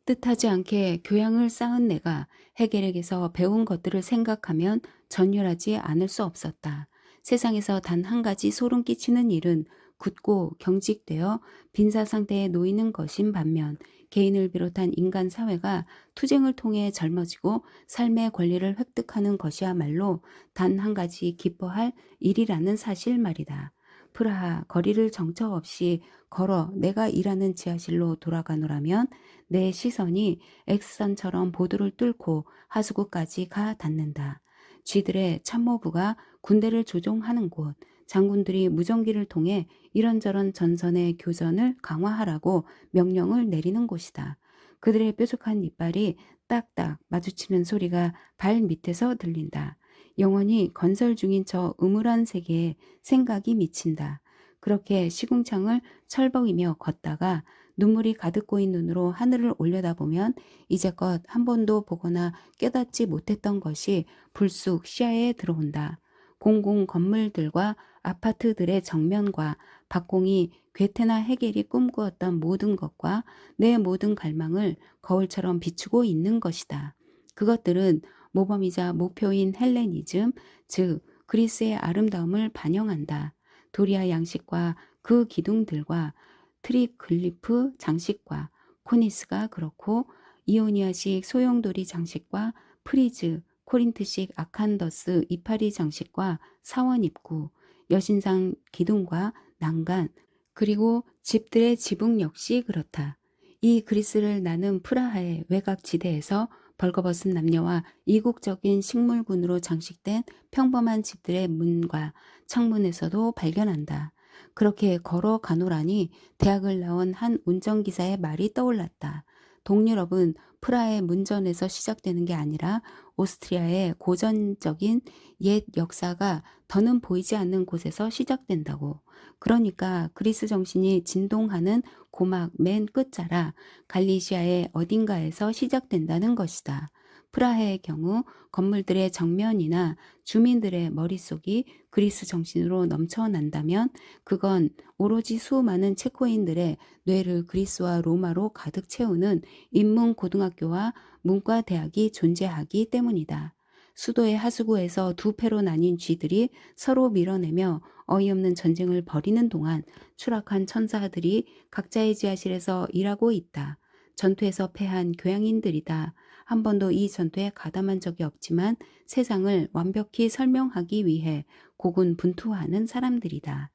뜻하지 않게 교양을 쌓은 내가 해겔에게서 배운 것들을 생각하면 전율하지 않을 수 없었다. 세상에서 단 한 가지 소름 끼치는 일은 굳고 경직되어 빈사 상태에 놓이는 것인 반면 개인을 비롯한 인간 사회가 투쟁을 통해 젊어지고 삶의 권리를 획득하는 것이야말로 단 한 가지 기뻐할 일이라는 사실 말이다. 프라하 거리를 정처 없이 걸어 내가 일하는 지하실로 돌아가노라면 내 시선이 X선처럼 보도를 뚫고 하수구까지 가 닿는다. 쥐들의 참모부가 군대를 조종하는 곳, 장군들이 무전기를 통해 이런저런 전선의 교전을 강화하라고 명령을 내리는 곳이다. 그들의 뾰족한 이빨이 딱딱 마주치는 소리가 발 밑에서 들린다. 영원히 건설 중인 저 음울한 세계에 생각이 미친다. 그렇게 시궁창을 철벅이며 걷다가 눈물이 가득 고인 눈으로 하늘을 올려다보면 이제껏 한 번도 보거나 깨닫지 못했던 것이 불쑥 시야에 들어온다. 공공 건물들과 아파트들의 정면과 박공이 괴테나 헤겔이 꿈꾸었던 모든 것과 내 모든 갈망을 거울처럼 비추고 있는 것이다. 그것들은 모범이자 목표인 헬레니즘, 즉 그리스의 아름다움을 반영한다. 도리아 양식과 그 기둥들과 트리글리프 장식과 코니스가 그렇고 이오니아식 소용돌이 장식과 프리즈, 코린트식 아칸더스 이파리 장식과 사원 입구, 여신상 기둥과 난간, 그리고 집들의 지붕 역시 그렇다. 이 그리스를 나는 프라하의 외곽 지대에서 벌거벗은 남녀와 이국적인 식물군으로 장식된 평범한 집들의 문과 창문에서도 발견한다. 그렇게 걸어가노라니 대학을 나온 한 운전기사의 말이 떠올랐다. 동유럽은 프라하의 문전에서 시작되는 게 아니라 오스트리아의 고전적인 옛 역사가 더는 보이지 않는 곳에서 시작된다고. 그러니까 그리스 정신이 진동하는 고막 맨 끝자락 갈리시아의 어딘가에서 시작된다는 것이다. 프라하의 경우 건물들의 정면이나 주민들의 머릿속이 그리스 정신으로 넘쳐난다면 그건 오로지 수많은 체코인들의 뇌를 그리스와 로마로 가득 채우는 인문고등학교와 문과대학이 존재하기 때문이다. 수도의 하수구에서 두 패로 나뉜 쥐들이 서로 밀어내며 어이없는 전쟁을 벌이는 동안 추락한 천사들이 각자의 지하실에서 일하고 있다. 전투에서 패한 교양인들이다. 한 번도 이 전투에 가담한 적이 없지만 세상을 완벽히 설명하기 위해 고군분투하는 사람들이다.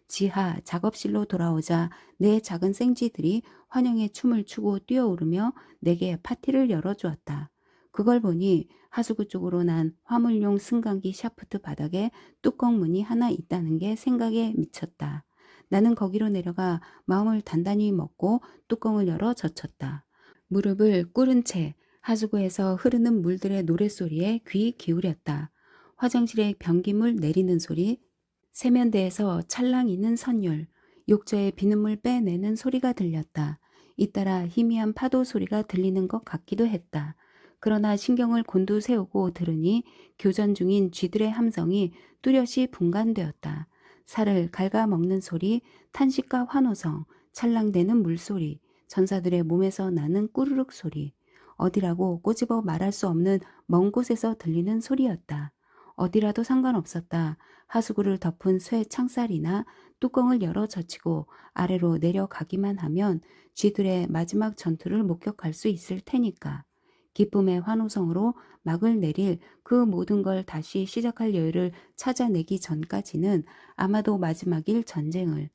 지하 작업실로 돌아오자 내 작은 생쥐들이 환영의 춤을 추고 뛰어오르며 내게 파티를 열어주었다. 그걸 보니 하수구 쪽으로 난 화물용 승강기 샤프트 바닥에 뚜껑 문이 하나 있다는 게 생각에 미쳤다. 나는 거기로 내려가 마음을 단단히 먹고 뚜껑을 열어 젖혔다. 무릎을 꿇은 채 하수구에서 흐르는 물들의 노랫소리에 귀 기울였다. 화장실에 변기물 내리는 소리, 세면대에서 찰랑이는 선율, 욕조에 비눗물 빼내는 소리가 들렸다. 잇따라 희미한 파도 소리가 들리는 것 같기도 했다. 그러나 신경을 곤두세우고 들으니 교전 중인 쥐들의 함성이 뚜렷이 분간되었다. 살을 갉아먹는 소리, 탄식과 환호성, 찰랑대는 물소리, 전사들의 몸에서 나는 꾸르륵 소리, 어디라고 꼬집어 말할 수 없는 먼 곳에서 들리는 소리였다. 어디라도 상관없었다. 하수구를 덮은 쇠 창살이나 뚜껑을 열어 젖히고 아래로 내려가기만 하면 쥐들의 마지막 전투를 목격할 수 있을 테니까. 기쁨의 환호성으로 막을 내릴 그 모든 걸 다시 시작할 여유를 찾아내기 전까지는 아마도 마지막일 전쟁을.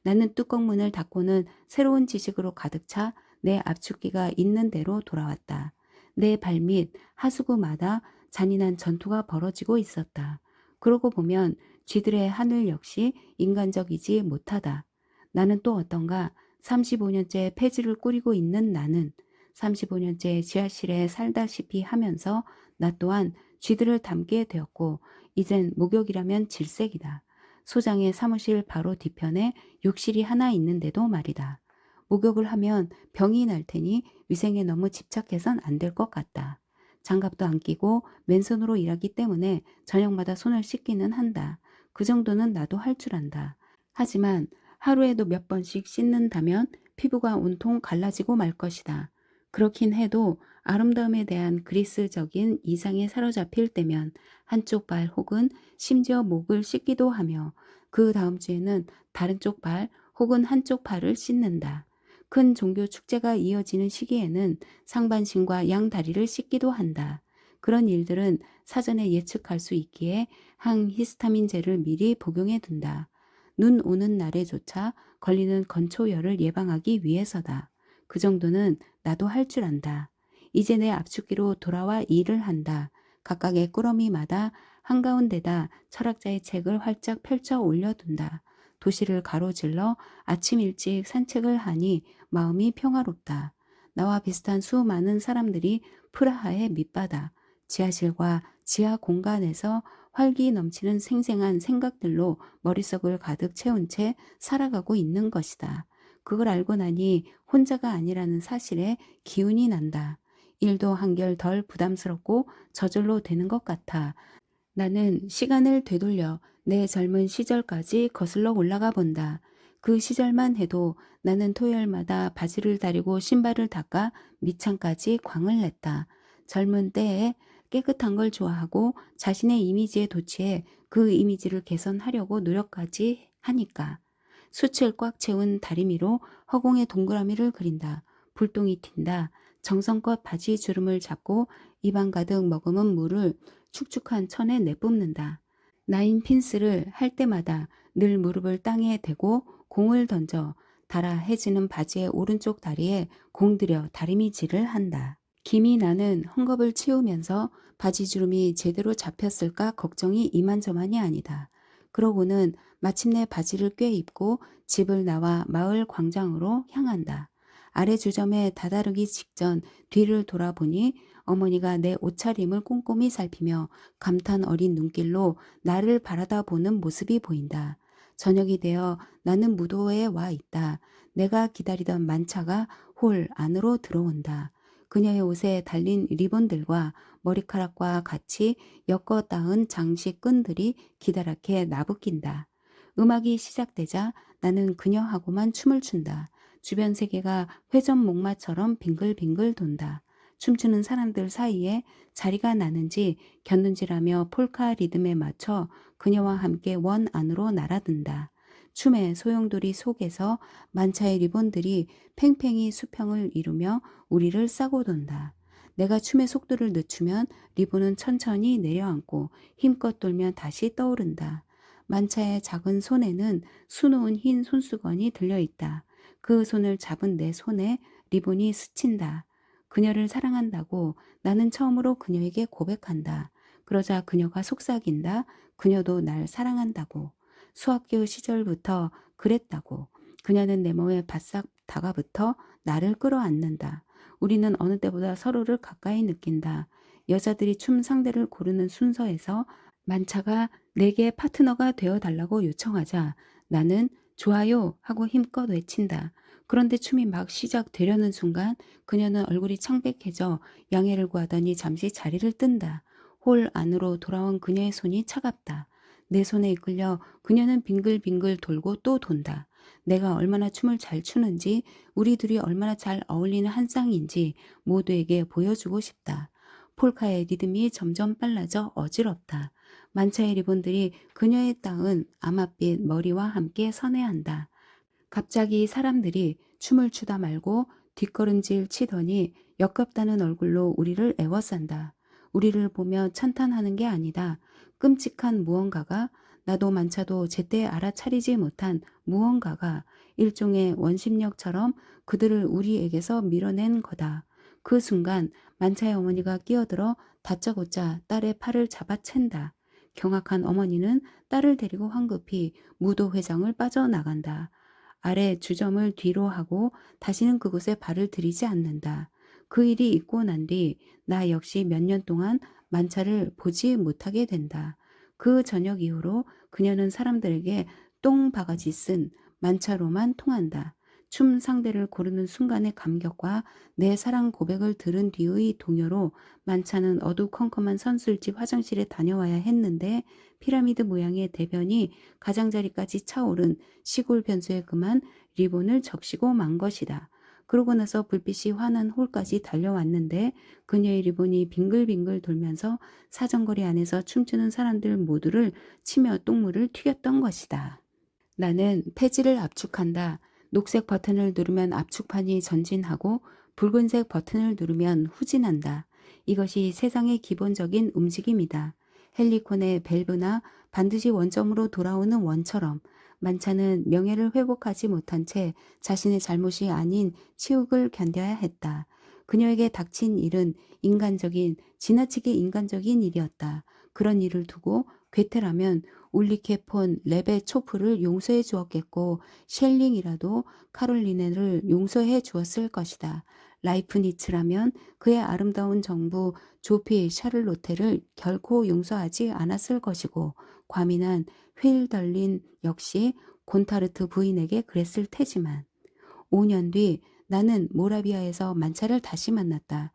나는 뚜껑문을 닫고는 새로운 지식으로 가득 차 내 압축기가 있는 대로 돌아왔다. 내 발밑 하수구마다 잔인한 전투가 벌어지고 있었다. 그러고 보면 쥐들의 하늘 역시 인간적이지 못하다. 나는 또 어떤가 35년째 폐지를 꾸리고 있는 나는 35년째 지하실에 살다시피 하면서 나 또한 쥐들을 닮게 되었고 이젠 목욕이라면 질색이다. 소장의 사무실 바로 뒤편에 욕실이 하나 있는데도 말이다. 목욕을 하면 병이 날 테니 위생에 너무 집착해선 안 될 것 같다. 장갑도 안 끼고 맨손으로 일하기 때문에 저녁마다 손을 씻기는 한다. 그 정도는 나도 할 줄 안다. 하지만 하루에도 몇 번씩 씻는다면 피부가 온통 갈라지고 말 것이다. 그렇긴 해도 아름다움에 대한 그리스적인 이상에 사로잡힐 때면 한쪽 발 혹은 심지어 목을 씻기도 하며 그 다음 주에는 다른 쪽 발 혹은 한쪽 팔을 씻는다. 큰 종교 축제가 이어지는 시기에는 상반신과 양다리를 씻기도 한다. 그런 일들은 사전에 예측할 수 있기에 항히스타민제를 미리 복용해 둔다. 눈 오는 날에조차 걸리는 건초열을 예방하기 위해서다. 그 정도는 나도 할 줄 안다. 이제 내 압축기로 돌아와 일을 한다. 각각의 꾸러미마다 한가운데다 철학자의 책을 활짝 펼쳐 올려둔다. 도시를 가로질러 아침 일찍 산책을 하니 마음이 평화롭다. 나와 비슷한 수많은 사람들이 프라하의 밑바닥, 지하실과 지하 공간에서 활기 넘치는 생생한 생각들로 머릿속을 가득 채운 채 살아가고 있는 것이다. 그걸 알고 나니 혼자가 아니라는 사실에 기운이 난다. 일도 한결 덜 부담스럽고 저절로 되는 것 같아. 나는 시간을 되돌려 내 젊은 시절까지 거슬러 올라가 본다. 그 시절만 해도 나는 토요일마다 바지를 다리고 신발을 닦아 밑창까지 광을 냈다. 젊은 때에 깨끗한 걸 좋아하고 자신의 이미지에 도취해 그 이미지를 개선하려고 노력까지 하니까. 숯을 꽉 채운 다리미로 허공에 동그라미를 그린다. 불똥이 튄다. 정성껏 바지 주름을 잡고 입안 가득 머금은 물을 축축한 천에 내뿜는다. 나인 핀스를 할 때마다 늘 무릎을 땅에 대고 공을 던져 달아해지는 바지의 오른쪽 다리에 공들여 다리미질을 한다. 김이 나는 헝겊을 치우면서 바지 주름이 제대로 잡혔을까 걱정이 이만저만이 아니다. 그러고는 마침내 바지를 꿰입고 집을 나와 마을 광장으로 향한다. 아래 주점에 다다르기 직전 뒤를 돌아보니 어머니가 내 옷차림을 꼼꼼히 살피며 감탄 어린 눈길로 나를 바라다 보는 모습이 보인다. 저녁이 되어 나는 무도회에 와 있다. 내가 기다리던 만차가 홀 안으로 들어온다. 그녀의 옷에 달린 리본들과 머리카락과 같이 엮어 닿은 장식 끈들이 기다랗게 나부낀다. 음악이 시작되자 나는 그녀하고만 춤을 춘다. 주변 세계가 회전목마처럼 빙글빙글 돈다. 춤추는 사람들 사이에 자리가 나는지 겼는지라며 폴카 리듬에 맞춰 그녀와 함께 원 안으로 날아든다. 춤의 소용돌이 속에서 만차의 리본들이 팽팽히 수평을 이루며 우리를 싸고 돈다. 내가 춤의 속도를 늦추면 리본은 천천히 내려앉고 힘껏 돌면 다시 떠오른다. 만차의 작은 손에는 수놓은 흰 손수건이 들려있다. 그 손을 잡은 내 손에 리본이 스친다. 그녀를 사랑한다고 나는 처음으로 그녀에게 고백한다. 그러자 그녀가 속삭인다. 그녀도 날 사랑한다고. 수학교 시절부터 그랬다고. 그녀는 내 몸에 바싹 다가붙어 나를 끌어안는다. 우리는 어느 때보다 서로를 가까이 느낀다. 여자들이 춤 상대를 고르는 순서에서 만차가 내게 파트너가 되어달라고 요청하자 나는 좋아요 하고 힘껏 외친다. 그런데 춤이 막 시작되려는 순간 그녀는 얼굴이 창백해져 양해를 구하더니 잠시 자리를 뜬다. 홀 안으로 돌아온 그녀의 손이 차갑다. 내 손에 이끌려 그녀는 빙글빙글 돌고 또 돈다. 내가 얼마나 춤을 잘 추는지, 우리 둘이 얼마나 잘 어울리는 한 쌍인지 모두에게 보여주고 싶다. 폴카의 리듬이 점점 빨라져 어지럽다. 만차의 리본들이 그녀의 따은 아마빛 머리와 함께 선회한다. 갑자기 사람들이 춤을 추다 말고 뒷걸음질 치더니 역겹다는 얼굴로 우리를 애워싼다. 우리를 보며 찬탄하는 게 아니다. 끔찍한 무언가가, 나도 만차도 제때 알아차리지 못한 무언가가 일종의 원심력처럼 그들을 우리에게서 밀어낸 거다. 그 순간 만차의 어머니가 끼어들어 다짜고짜 딸의 팔을 잡아챈다. 경악한 어머니는 딸을 데리고 황급히 무도회장을 빠져나간다. 아래 주점을 뒤로 하고 다시는 그곳에 발을 들이지 않는다. 그 일이 있고 난 뒤 나 역시 몇 년 동안 만차를 보지 못하게 된다. 그 저녁 이후로 그녀는 사람들에게 똥바가지 쓴 만차로만 통한다. 춤 상대를 고르는 순간의 감격과 내 사랑 고백을 들은 뒤의 동요로 만차는 어두컴컴한 선술집 화장실에 다녀와야 했는데 피라미드 모양의 대변이 가장자리까지 차오른 시골 변소에 그만 리본을 적시고 만 것이다. 그러고 나서 불빛이 환한 홀까지 달려왔는데 그녀의 리본이 빙글빙글 돌면서 사정거리 안에서 춤추는 사람들 모두를 치며 똥물을 튀겼던 것이다. 나는 폐지를 압축한다. 녹색 버튼을 누르면 압축판이 전진하고 붉은색 버튼을 누르면 후진한다. 이것이 세상의 기본적인 움직임이다. 헬리콘의 밸브나 반드시 원점으로 돌아오는 원처럼 만차는 명예를 회복하지 못한 채 자신의 잘못이 아닌 치욕을 견뎌야 했다. 그녀에게 닥친 일은 지나치게 인간적인 일이었다. 그런 일을 두고 괴테라면 울리케 폰 레베초프를 용서해 주었겠고 셸링이라도 카롤리네를 용서해 주었을 것이다. 라이프니츠라면 그의 아름다운 정부 조피 샤를로테를 결코 용서하지 않았을 것이고 과민한 휠덜린 역시 곤타르트 부인에게 그랬을 테지만 5년 뒤 나는 모라비아에서 만차를 다시 만났다.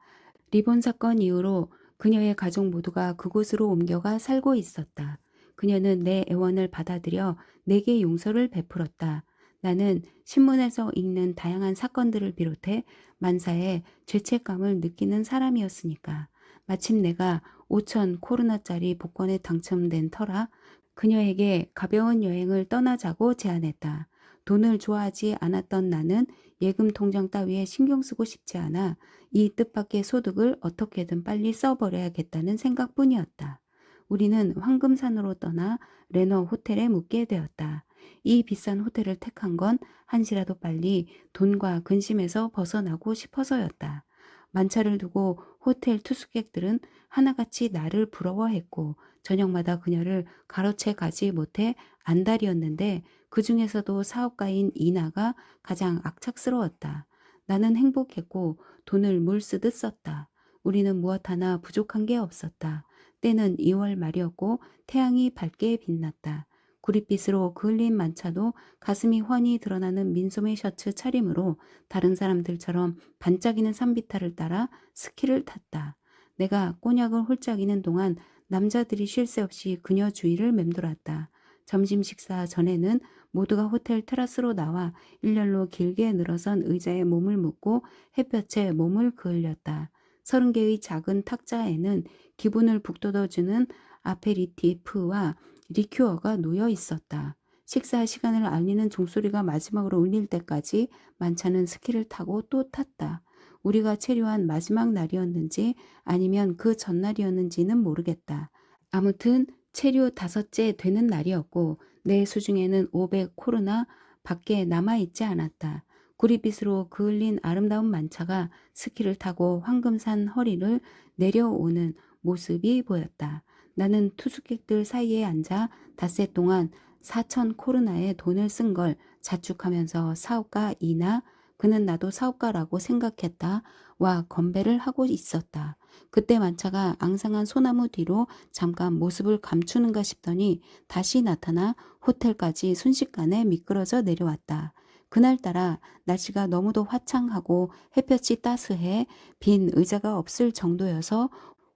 리본 사건 이후로 그녀의 가족 모두가 그곳으로 옮겨가 살고 있었다. 그녀는 내 애원을 받아들여 내게 용서를 베풀었다. 나는 신문에서 읽는 다양한 사건들을 비롯해 만사에 죄책감을 느끼는 사람이었으니까. 마침 내가 5천 코로나짜리 복권에 당첨된 터라 그녀에게 가벼운 여행을 떠나자고 제안했다. 돈을 좋아하지 않았던 나는 예금 통장 따위에 신경 쓰고 싶지 않아 이 뜻밖의 소득을 어떻게든 빨리 써버려야겠다는 생각뿐이었다. 우리는 황금산으로 떠나 레너 호텔에 묵게 되었다. 이 비싼 호텔을 택한 건 한시라도 빨리 돈과 근심에서 벗어나고 싶어서였다. 만차를 두고 호텔 투숙객들은 하나같이 나를 부러워했고 저녁마다 그녀를 가로채 가지 못해 안달이었는데 그 중에서도 사업가인 이나가 가장 악착스러웠다. 나는 행복했고 돈을 물 쓰듯 썼다. 우리는 무엇 하나 부족한 게 없었다. 때는 2월 말이었고 태양이 밝게 빛났다. 구릿빛으로 그을린 만차도 가슴이 훤히 드러나는 민소매 셔츠 차림으로 다른 사람들처럼 반짝이는 산비탈을 따라 스키를 탔다. 내가 꼬냑을 홀짝이는 동안 남자들이 쉴 새 없이 그녀 주위를 맴돌았다. 점심 식사 전에는 모두가 호텔 테라스로 나와 일렬로 길게 늘어선 의자에 몸을 묻고 햇볕에 몸을 그을렸다. 30개의 작은 탁자에는 기분을 북돋워주는 아페리티프와 리큐어가 놓여 있었다. 식사 시간을 알리는 종소리가 마지막으로 울릴 때까지 만차는 스키를 타고 또 탔다. 우리가 체류한 마지막 날이었는지 아니면 그 전날이었는지는 모르겠다. 아무튼 체류 5째 되는 날이었고 내 수중에는 500 코로나 밖에 남아있지 않았다. 구릿빛으로 그을린 아름다운 만차가 스키를 타고 황금산 허리를 내려오는 모습이 보였다. 나는 투숙객들 사이에 앉아 닷새 동안 4천 코로나에 돈을 쓴 걸 자축하면서 사업가 이나 그는 나도 사업가라고 생각했다 와 건배를 하고 있었다. 그때 만차가 앙상한 소나무 뒤로 잠깐 모습을 감추는가 싶더니 다시 나타나 호텔까지 순식간에 미끄러져 내려왔다. 그날따라 날씨가 너무도 화창하고 햇볕이 따스해 빈 의자가 없을 정도여서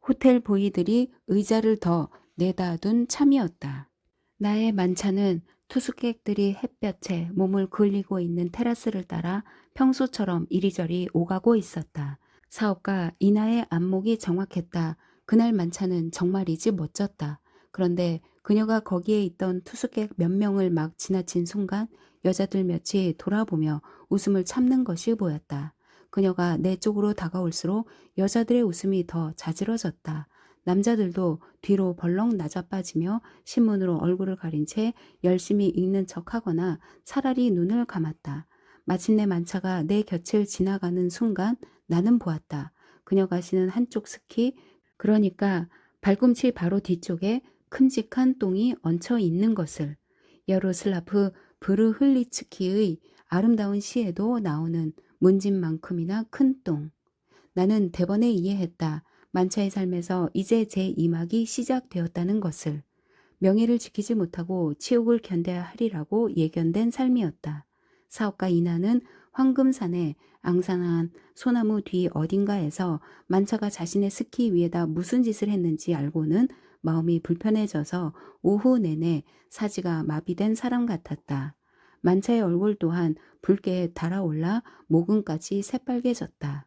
호텔 보이들이 의자를 더 내다 둔 참이었다. 나의 만차는 투숙객들이 햇볕에 몸을 그을리고 있는 테라스를 따라 평소처럼 이리저리 오가고 있었다. 사업가 이나의 안목이 정확했다. 그날 만차는 정말이지 멋졌다. 그런데 그녀가 거기에 있던 투숙객 몇 명을 막 지나친 순간 여자들 몇이 돌아보며 웃음을 참는 것이 보였다. 그녀가 내 쪽으로 다가올수록 여자들의 웃음이 더 자지러졌다. 남자들도 뒤로 벌렁 낮아빠지며 신문으로 얼굴을 가린 채 열심히 읽는 척하거나 차라리 눈을 감았다. 마침내 만차가 내 곁을 지나가는 순간 나는 보았다. 그녀가 신은 한쪽 스키, 그러니까 발꿈치 바로 뒤쪽에 큼직한 똥이 얹혀 있는 것을. 야로슬라프 브르흘리츠키의 아름다운 시에도 나오는 문진만큼이나 큰 똥. 나는 대번에 이해했다. 만차의 삶에서 이제 제 2막이 시작되었다는 것을. 명예를 지키지 못하고 치욕을 견뎌야 하리라고 예견된 삶이었다. 사업가 이나는 황금산의 앙상한 소나무 뒤 어딘가에서 만차가 자신의 스키 위에다 무슨 짓을 했는지 알고는 마음이 불편해져서 오후 내내 사지가 마비된 사람 같았다. 만차의 얼굴 또한 붉게 달아올라 목은까지 새빨개졌다.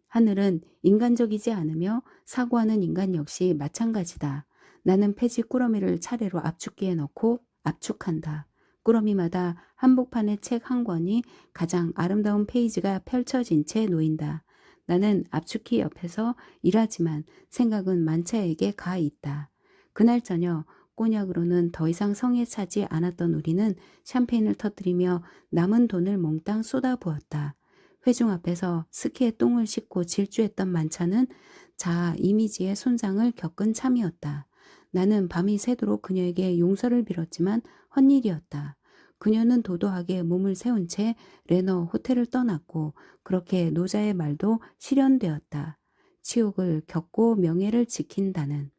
하늘은 인간적이지 않으며 사고하는 인간 역시 마찬가지다. 나는 폐지 꾸러미를 차례로 압축기에 넣고 압축한다. 꾸러미마다 한복판의 책 한 권이 가장 아름다운 페이지가 펼쳐진 채 놓인다. 나는 압축기 옆에서 일하지만 생각은 만차에게 가 있다. 그날 저녁 꼬냑으로는 더 이상 성에 차지 않았던 우리는 샴페인을 터뜨리며 남은 돈을 몽땅 쏟아부었다. 회중 앞에서 스키에 똥을 씻고 질주했던 만차는 자아 이미지의 손상을 겪은 참이었다. 나는 밤이 새도록 그녀에게 용서를 빌었지만 헛일이었다. 그녀는 도도하게 몸을 세운 채 레너 호텔을 떠났고 그렇게 노자의 말도 실현되었다. 치욕을 겪고 명예를 지킨다는.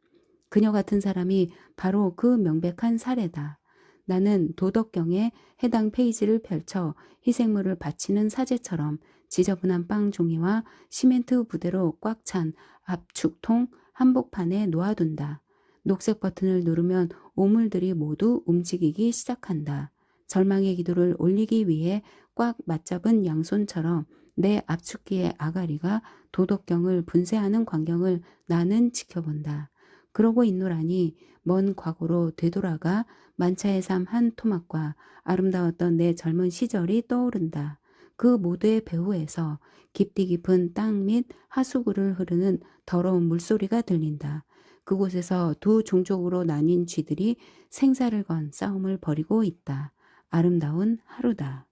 그녀 같은 사람이 바로 그 명백한 사례다. 나는 도덕경에 해당 페이지를 펼쳐 희생물을 바치는 사제처럼 지저분한 빵 종이와 시멘트 부대로 꽉 찬 압축통 한복판에 놓아둔다. 녹색 버튼을 누르면 오물들이 모두 움직이기 시작한다. 절망의 기도를 올리기 위해 꽉 맞잡은 양손처럼 내 압축기의 아가리가 도덕경을 분쇄하는 광경을 나는 지켜본다. 그러고 있노라니 먼 과거로 되돌아가 만차의 삶 한 토막과 아름다웠던 내 젊은 시절이 떠오른다. 그 모두의 배후에서 깊디 깊은 땅 및 하수구를 흐르는 더러운 물소리가 들린다. 그곳에서 두 종족으로 나뉜 쥐들이 생사를 건 싸움을 벌이고 있다. 아름다운 하루다.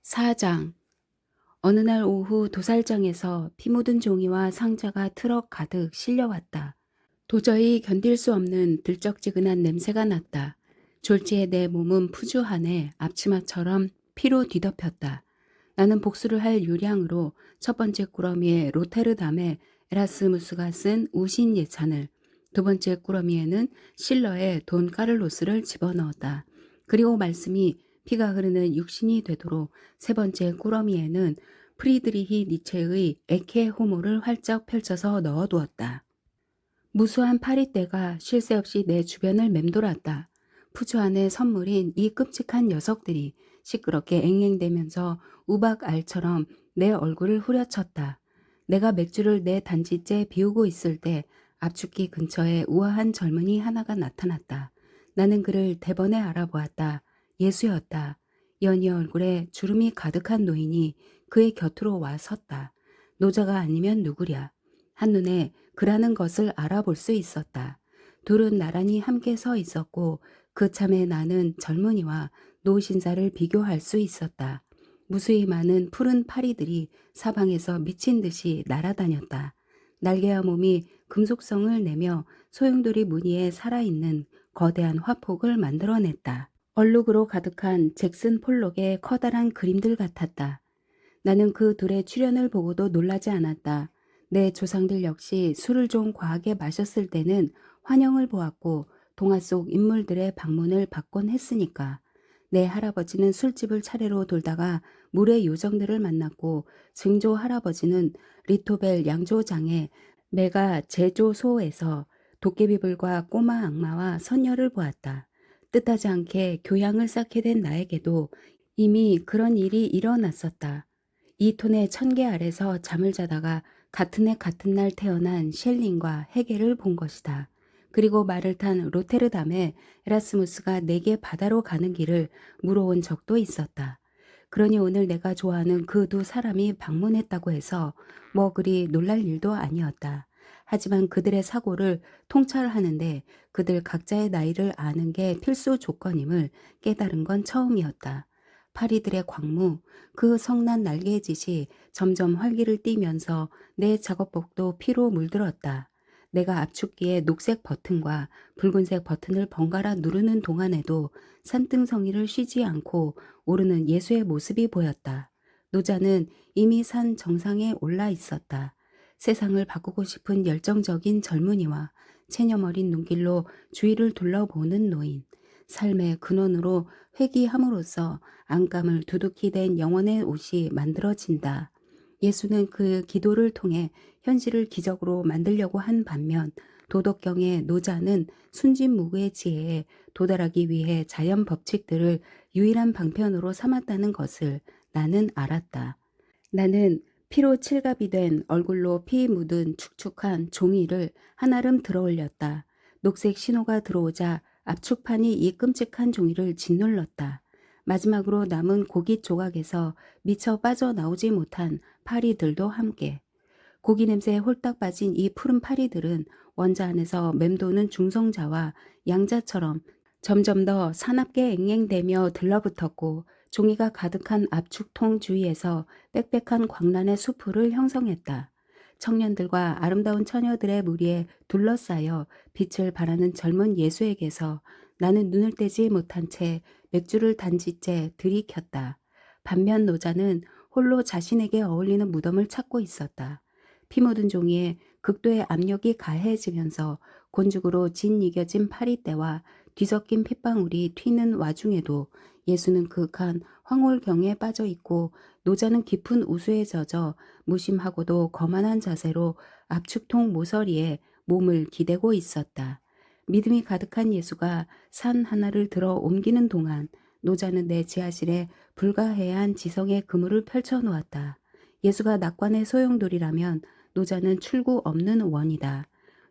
4장. 어느 날 오후 도살장에서 피 묻은 종이와 상자가 트럭 가득 실려왔다. 도저히 견딜 수 없는 들쩍지근한 냄새가 났다. 졸지에 내 몸은 푸주하네 앞치마처럼 피로 뒤덮였다. 나는 복수를 할 요량으로 첫 번째 꾸러미에 로테르담의 에라스무스가 쓴 우신 예찬을, 두 번째 꾸러미에는 실러의 돈 까를로스를 집어넣었다. 그리고 말씀이 피가 흐르는 육신이 되도록 세 번째 꾸러미에는 프리드리히 니체의 에케 호모를 활짝 펼쳐서 넣어두었다. 무수한 파리떼가 쉴 새 없이 내 주변을 맴돌았다. 푸주 안의 선물인 이 끔찍한 녀석들이 시끄럽게 앵앵대면서 우박알처럼 내 얼굴을 후려쳤다. 내가 맥주를 내 단지째 비우고 있을 때 압축기 근처에 우아한 젊은이 하나가 나타났다. 나는 그를 대번에 알아보았다. 예수였다. 연희 얼굴에 주름이 가득한 노인이 그의 곁으로 와 섰다. 노자가 아니면 누구랴. 한눈에 그라는 것을 알아볼 수 있었다. 둘은 나란히 함께 서 있었고 그 참에 나는 젊은이와 노신사를 비교할 수 있었다. 무수히 많은 푸른 파리들이 사방에서 미친 듯이 날아다녔다. 날개와 몸이 금속성을 내며 소용돌이 무늬에 살아있는 거대한 화폭을 만들어냈다. 얼룩으로 가득한 잭슨 폴록의 커다란 그림들 같았다. 나는 그 둘의 출현을 보고도 놀라지 않았다. 내 조상들 역시 술을 좀 과하게 마셨을 때는 환영을 보았고 동화 속 인물들의 방문을 받곤 했으니까. 내 할아버지는 술집을 차례로 돌다가 물의 요정들을 만났고 증조 할아버지는 리토벨 양조장의 메가 제조소에서 도깨비불과 꼬마 악마와 선녀를 보았다. 뜻하지 않게 교양을 쌓게 된 나에게도 이미 그런 일이 일어났었다. 이 톤의 천개 아래서 잠을 자다가 같은 해 같은 날 태어난 셸링과 헤겔을 본 것이다. 그리고 말을 탄 로테르담의 에라스무스가 내게 바다로 가는 길을 물어온 적도 있었다. 그러니 오늘 내가 좋아하는 그 두 사람이 방문했다고 해서 뭐 그리 놀랄 일도 아니었다. 하지만 그들의 사고를 통찰하는데 그들 각자의 나이를 아는 게 필수 조건임을 깨달은 건 처음이었다. 파리들의 광무, 그 성난 날개짓이 점점 활기를 띠면서 내 작업복도 피로 물들었다. 내가 압축기의 녹색 버튼과 붉은색 버튼을 번갈아 누르는 동안에도 산등성이를 쉬지 않고 오르는 예수의 모습이 보였다. 노자는 이미 산 정상에 올라 있었다. 세상을 바꾸고 싶은 열정적인 젊은이와 체념어린 눈길로 주위를 둘러보는 노인. 삶의 근원으로 회귀함으로써 안감을 두둑히 댄 영혼의 옷이 만들어진다. 예수는 그 기도를 통해 현실을 기적으로 만들려고 한 반면 도덕경의 노자는 순진무구의 지혜에 도달하기 위해 자연 법칙들을 유일한 방편으로 삼았다는 것을 나는 알았다. 나는 피로 칠갑이 된 얼굴로 피 묻은 축축한 종이를 한아름 들어올렸다. 녹색 신호가 들어오자 압축판이 이 끔찍한 종이를 짓눌렀다. 마지막으로 남은 고깃 조각에서 미처 빠져나오지 못한 파리들도 함께. 고기 냄새에 홀딱 빠진 이 푸른 파리들은 원자 안에서 맴도는 중성자와 양자처럼 점점 더 사납게 앵앵대며 들러붙었고 종이가 가득한 압축통 주위에서 빽빽한 광란의 수풀을 형성했다. 청년들과 아름다운 처녀들의 무리에 둘러싸여 빛을 발하는 젊은 예수에게서 나는 눈을 떼지 못한 채 맥주를 단지째 들이켰다. 반면 노자는 홀로 자신에게 어울리는 무덤을 찾고 있었다. 피 묻은 종이에 극도의 압력이 가해지면서 곤죽으로 짓이겨진 파리떼와 뒤섞인 핏방울이 튀는 와중에도 예수는 극한 황홀경에 빠져 있고 노자는 깊은 우수에 젖어 무심하고도 거만한 자세로 압축통 모서리에 몸을 기대고 있었다. 믿음이 가득한 예수가 산 하나를 들어 옮기는 동안 노자는 내 지하실에 불가해한 지성의 그물을 펼쳐놓았다. 예수가 낙관의 소용돌이라면 노자는 출구 없는 원이다.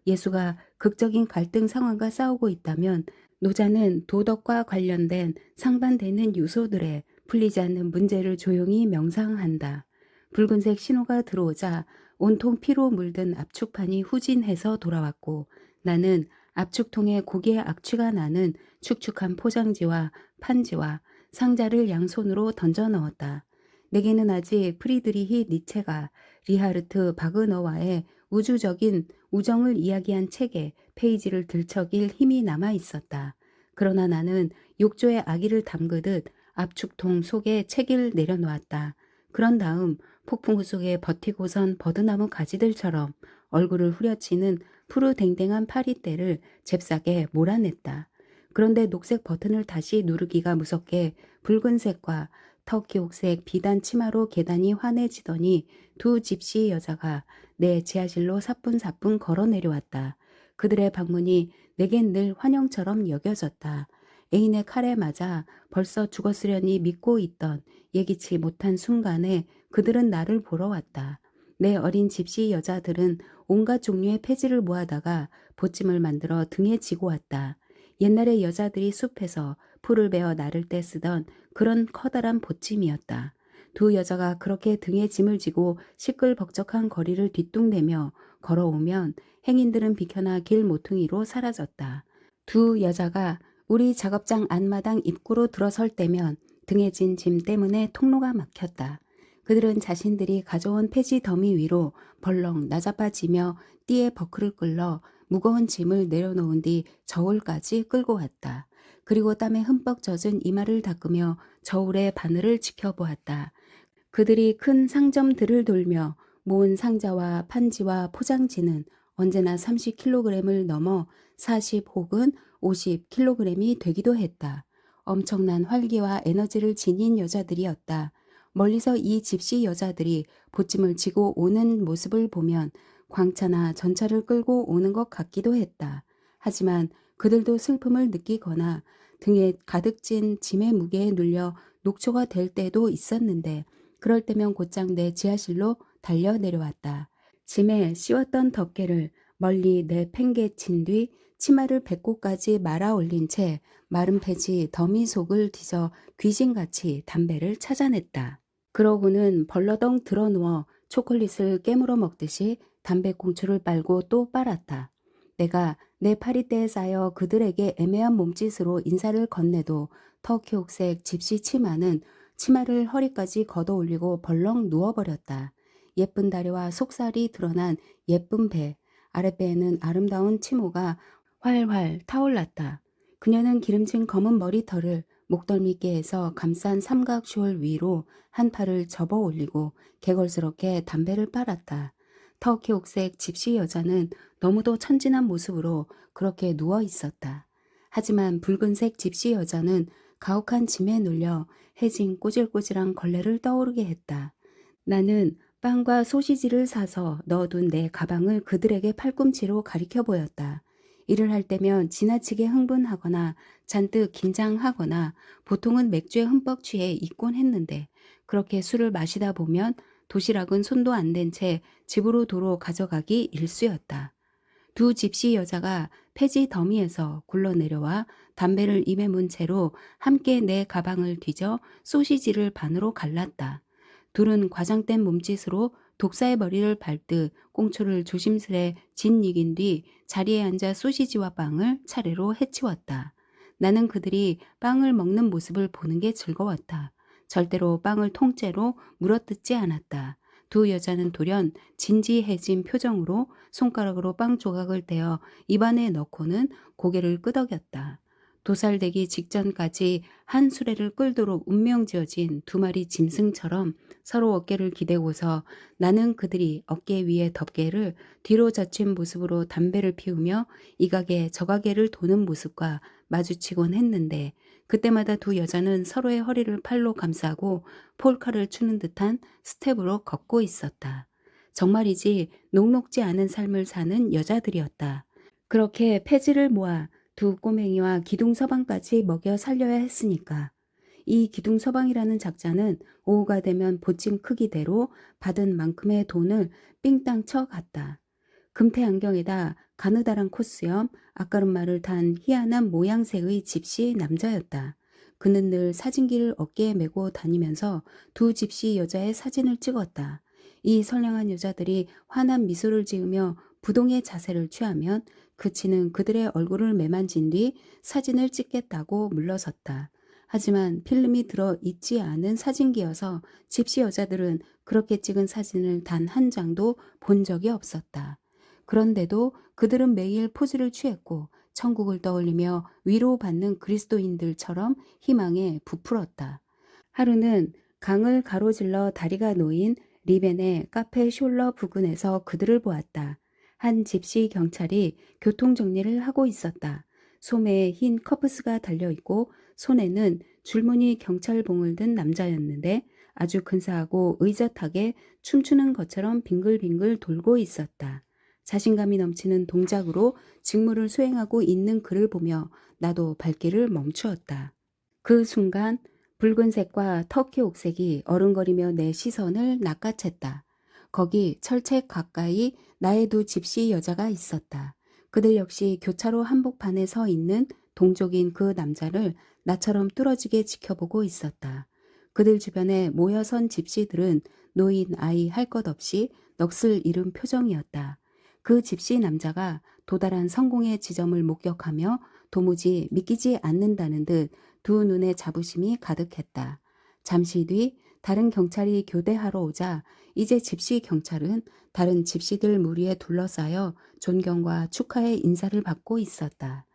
예수가 극적인 갈등 상황과 싸우고 있다면 노자는 도덕과 관련된 상반되는 요소들에 풀리지 않는 문제를 조용히 명상한다. 붉은색 신호가 들어오자 온통 피로 물든 압축판이 후진해서 돌아왔고 나는 압축통에 고기의 악취가 나는 축축한 포장지와 판지와 상자를 양손으로 던져 넣었다. 내게는 아직 프리드리히 니체가 리하르트 바그너와의 우주적인 우정을 이야기한 책에 페이지를 들썩일 힘이 남아 있었다. 그러나 나는 욕조에 아기를 담그듯 압축통 속에 책을 내려놓았다. 그런 다음 폭풍우 속에 버티고선 버드나무 가지들처럼 얼굴을 후려치는 푸르댕댕한 파리떼를 잽싸게 몰아냈다. 그런데 녹색 버튼을 다시 누르기가 무섭게 붉은색과 터키옥색 비단 치마로 계단이 환해지더니 두 집시 여자가 내 지하실로 사뿐사뿐 걸어 내려왔다. 그들의 방문이 내겐 늘 환영처럼 여겨졌다. 애인의 칼에 맞아 벌써 죽었으려니 믿고 있던 예기치 못한 순간에 그들은 나를 보러 왔다. 내 어린 집시 여자들은 온갖 종류의 폐지를 모아다가 보찜을 만들어 등에 지고 왔다. 옛날에 여자들이 숲에서 풀을 베어 나를 때 쓰던 그런 커다란 보찜이었다. 두 여자가 그렇게 등에 짐을 지고 시끌벅적한 거리를 뒤뚱대며 걸어오면 행인들은 비켜나 길 모퉁이로 사라졌다. 두 여자가 우리 작업장 안마당 입구로 들어설 때면 등에 진 짐 때문에 통로가 막혔다. 그들은 자신들이 가져온 폐지 더미 위로 벌렁 나자빠지며 띠에 버클을 끌러 무거운 짐을 내려놓은 뒤 저울까지 끌고 왔다. 그리고 땀에 흠뻑 젖은 이마를 닦으며 저울의 바늘을 지켜보았다. 그들이 큰 상점들을 돌며 모은 상자와 판지와 포장지는 언제나 30kg을 넘어 40 혹은 50kg이 되기도 했다. 엄청난 활기와 에너지를 지닌 여자들이었다. 멀리서 이 집시 여자들이 보찜을 지고 오는 모습을 보면 광차나 전차를 끌고 오는 것 같기도 했다. 하지만 그들도 슬픔을 느끼거나 등에 가득 찐 짐의 무게에 눌려 녹초가 될 때도 있었는데 그럴 때면 곧장 내 지하실로 달려 내려왔다. 짐에 씌웠던 덮개를 멀리 내팽개친 뒤 치마를 배꼽까지 말아 올린 채 마른 폐지 더미 속을 뒤져 귀신같이 담배를 찾아냈다. 그러고는 벌러덩 드러누워 초콜릿을 깨물어 먹듯이 담배꽁초를 빨고 또 빨았다. 내가 내 파리대에 쌓여 그들에게 애매한 몸짓으로 인사를 건네도 터키옥색 집시 치마는 치마를 허리까지 걷어 올리고 벌렁 누워버렸다. 예쁜 다리와 속살이 드러난 예쁜 배, 아랫배에는 아름다운 치모가 활활 타올랐다. 그녀는 기름진 검은 머리털을 목덜미께에서 감싼 삼각 숄 위로 한 팔을 접어 올리고 개걸스럽게 담배를 빨았다. 터키 옥색 집시 여자는 너무도 천진한 모습으로 그렇게 누워 있었다. 하지만 붉은색 집시 여자는 가혹한 짐에 눌려 해진 꼬질꼬질한 걸레를 떠오르게 했다. 나는 빵과 소시지를 사서 넣어둔 내 가방을 그들에게 팔꿈치로 가리켜 보였다. 일을 할 때면 지나치게 흥분하거나 잔뜩 긴장하거나 보통은 맥주에 흠뻑 취해 있곤 했는데 그렇게 술을 마시다 보면 도시락은 손도 안 댄 채 집으로 도로 가져가기 일쑤였다. 두 집시 여자가 폐지 더미에서 굴러내려와 담배를 입에 문 채로 함께 내 가방을 뒤져 소시지를 반으로 갈랐다. 둘은 과장된 몸짓으로 독사의 머리를 밟듯 꽁초를 조심스레 짓이긴 뒤 자리에 앉아 소시지와 빵을 차례로 해치웠다. 나는 그들이 빵을 먹는 모습을 보는 게 즐거웠다. 절대로 빵을 통째로 물어뜯지 않았다. 두 여자는 돌연 진지해진 표정으로 손가락으로 빵 조각을 떼어 입안에 넣고는 고개를 끄덕였다. 도살되기 직전까지 한 수레를 끌도록 운명지어진 두 마리 짐승처럼 서로 어깨를 기대고서 나는 그들이 어깨 위에 덮개를 뒤로 젖힌 모습으로 담배를 피우며 이 가게 저 가게를 도는 모습과 마주치곤 했는데 그때마다 두 여자는 서로의 허리를 팔로 감싸고 폴카를 추는 듯한 스텝으로 걷고 있었다. 정말이지 녹록지 않은 삶을 사는 여자들이었다. 그렇게 폐지를 모아 두 꼬맹이와 기둥서방까지 먹여 살려야 했으니까. 이 기둥서방이라는 작자는 오후가 되면 보침 크기대로 받은 만큼의 돈을 삥땅 쳐 갔다. 금태 안경에다 가느다란 코수염, 앞가름말을 탄 희한한 모양새의 집시 남자였다. 그는 늘 사진기를 어깨에 메고 다니면서 두 집시 여자의 사진을 찍었다. 이 선량한 여자들이 환한 미소를 지으며 부동의 자세를 취하면 그치는 그들의 얼굴을 매만진 뒤 사진을 찍겠다고 물러섰다. 하지만 필름이 들어 있지 않은 사진기여서 집시 여자들은 그렇게 찍은 사진을 단 한 장도 본 적이 없었다. 그런데도 그들은 매일 포즈를 취했고 천국을 떠올리며 위로받는 그리스도인들처럼 희망에 부풀었다. 하루는 강을 가로질러 다리가 놓인 리벤의 카페 숄러 부근에서 그들을 보았다. 한 집시 경찰이 교통정리를 하고 있었다. 소매에 흰 커프스가 달려있고 손에는 줄무늬 경찰봉을 든 남자였는데 아주 근사하고 의젓하게 춤추는 것처럼 빙글빙글 돌고 있었다. 자신감이 넘치는 동작으로 직무를 수행하고 있는 그를 보며 나도 발길을 멈추었다. 그 순간 붉은색과 터키 옥색이 어른거리며 내 시선을 낚아챘다. 거기 철책 가까이 나의 두 집시 여자가 있었다. 그들 역시 교차로 한복판에 서 있는 동족인 그 남자를 나처럼 뚫어지게 지켜보고 있었다. 그들 주변에 모여선 집시들은 노인 아이 할 것 없이 넋을 잃은 표정이었다. 그 집시 남자가 도달한 성공의 지점을 목격하며 도무지 믿기지 않는다는 듯 두 눈에 자부심이 가득했다. 잠시 뒤 다른 경찰이 교대하러 오자 이제 집시 경찰은 다른 집시들 무리에 둘러싸여 존경과 축하의 인사를 받고 있었다.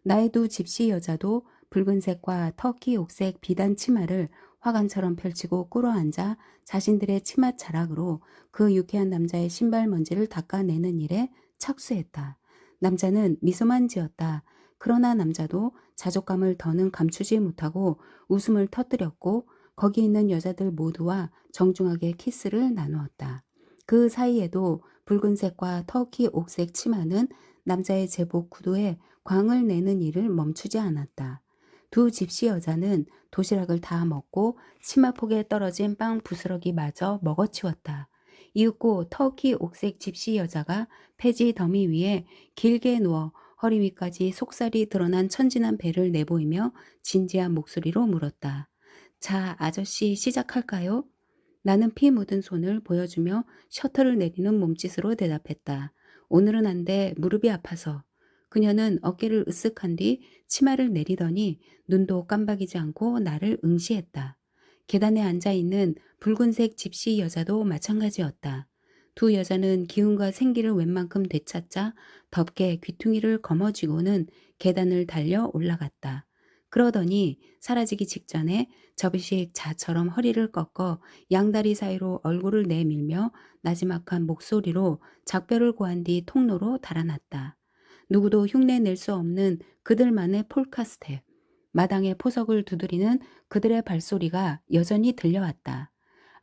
나의 두 집시 여자도 붉은색과 터키 옥색 비단 치마를 화관처럼 펼치고 꿇어앉아 자신들의 치마 자락으로 그 유쾌한 남자의 신발 먼지를 닦아내는 일에 착수했다. 남자는 미소만 지었다. 그러나 남자도 자족감을 더는 감추지 못하고 웃음을 터뜨렸고 거기 있는 여자들 모두와 정중하게 키스를 나누었다. 그 사이에도 붉은색과 터키 옥색 치마는 남자의 제복 구두에 광을 내는 일을 멈추지 않았다. 두 집시 여자는 도시락을 다 먹고 치마폭에 떨어진 빵 부스러기마저 먹어치웠다. 이윽고 터키 옥색 집시 여자가 폐지 더미 위에 길게 누워 허리 위까지 속살이 드러난 천진한 배를 내보이며 진지한 목소리로 물었다. 자, 아저씨 시작할까요? 나는 피 묻은 손을 보여주며 셔터를 내리는 몸짓으로 대답했다. 오늘은 안 돼. 무릎이 아파서. 그녀는 어깨를 으쓱한 뒤 치마를 내리더니 눈도 깜박이지 않고 나를 응시했다. 계단에 앉아있는 붉은색 집시 여자도 마찬가지였다. 두 여자는 기운과 생기를 웬만큼 되찾자 덥게 귀퉁이를 거머쥐고는 계단을 달려 올라갔다. 그러더니 사라지기 직전에 접이식 자처럼 허리를 꺾어 양다리 사이로 얼굴을 내밀며 나지막한 목소리로 작별을 고한 뒤 통로로 달아났다. 누구도 흉내낼 수 없는 그들만의 폴카 스텝. 마당의 포석을 두드리는 그들의 발소리가 여전히 들려왔다.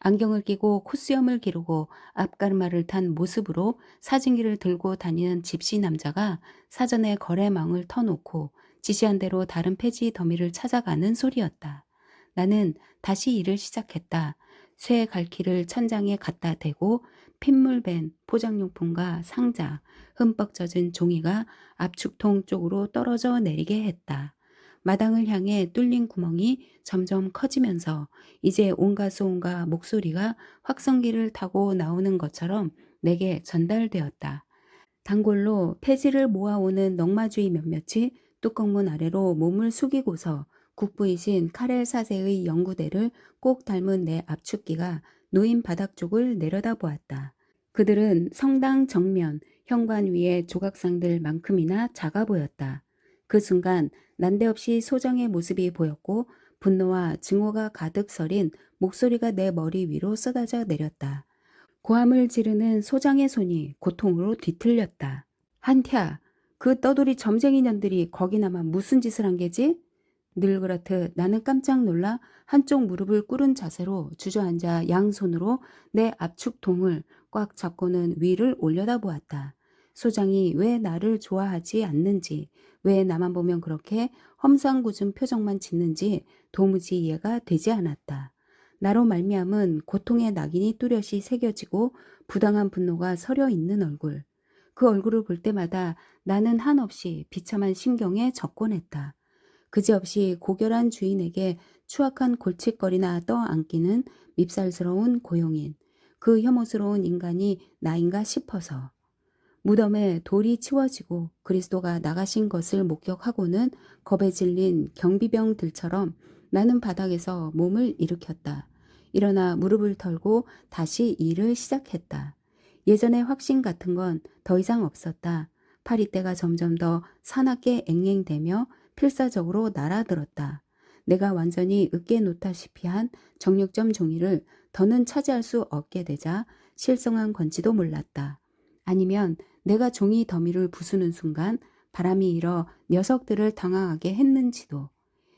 안경을 끼고 콧수염을 기르고 앞가르마를 탄 모습으로 사진기를 들고 다니는 집시 남자가 사전에 거래망을 터놓고 지시한 대로 다른 폐지 더미를 찾아가는 소리였다. 나는 다시 일을 시작했다. 쇠 갈퀴를 천장에 갖다 대고 핏물밴 포장용품과 상자, 흠뻑 젖은 종이가 압축통 쪽으로 떨어져 내리게 했다. 마당을 향해 뚫린 구멍이 점점 커지면서 이제 온갖 소음과 목소리가 확성기를 타고 나오는 것처럼 내게 전달되었다. 단골로 폐지를 모아오는 넝마주의 몇몇이 뚜껑문 아래로 몸을 숙이고서 국부이신 카렐 사세의 연구대를 꼭 닮은 내 압축기가 놓인 바닥 쪽을 내려다보았다. 그들은 성당 정면, 현관 위의 조각상들만큼이나 작아 보였다. 그 순간 난데없이 소정의 모습이 보였고 분노와 증오가 가득 서린 목소리가 내 머리 위로 쏟아져 내렸다. 고함을 지르는 소장의 손이 고통으로 뒤틀렸다. 한թ야, 그 떠돌이 점쟁이 년들이 거기나마 무슨 짓을 한 게지? 늘 그렇듯 나는 깜짝 놀라 한쪽 무릎을 꿇은 자세로 주저앉아 양손으로 내 압축통을 꽉 잡고는 위를 올려다보았다. 소장이 왜 나를 좋아하지 않는지, 왜 나만 보면 그렇게 험상궂은 표정만 짓는지 도무지 이해가 되지 않았다. 나로 말미암은 고통의 낙인이 뚜렷이 새겨지고 부당한 분노가 서려 있는 얼굴. 그 얼굴을 볼 때마다 나는 한없이 비참한 심경에 접곤했다. 그지없이 고결한 주인에게 추악한 골칫거리나 떠안기는 밉살스러운 고용인, 그 혐오스러운 인간이 나인가 싶어서. 무덤에 돌이 치워지고 그리스도가 나가신 것을 목격하고는 겁에 질린 경비병들처럼 나는 바닥에서 몸을 일으켰다. 일어나 무릎을 털고 다시 일을 시작했다. 예전의 확신 같은 건 더 이상 없었다. 파리떼가 점점 더 사납게 앵앵대며 필사적으로 날아들었다. 내가 완전히 으깨 놓다시피 한 정육점 종이를 더는 차지할 수 없게 되자 실성한 건지도 몰랐다. 아니면 내가 종이 더미를 부수는 순간 바람이 일어 녀석들을 당황하게 했는지도.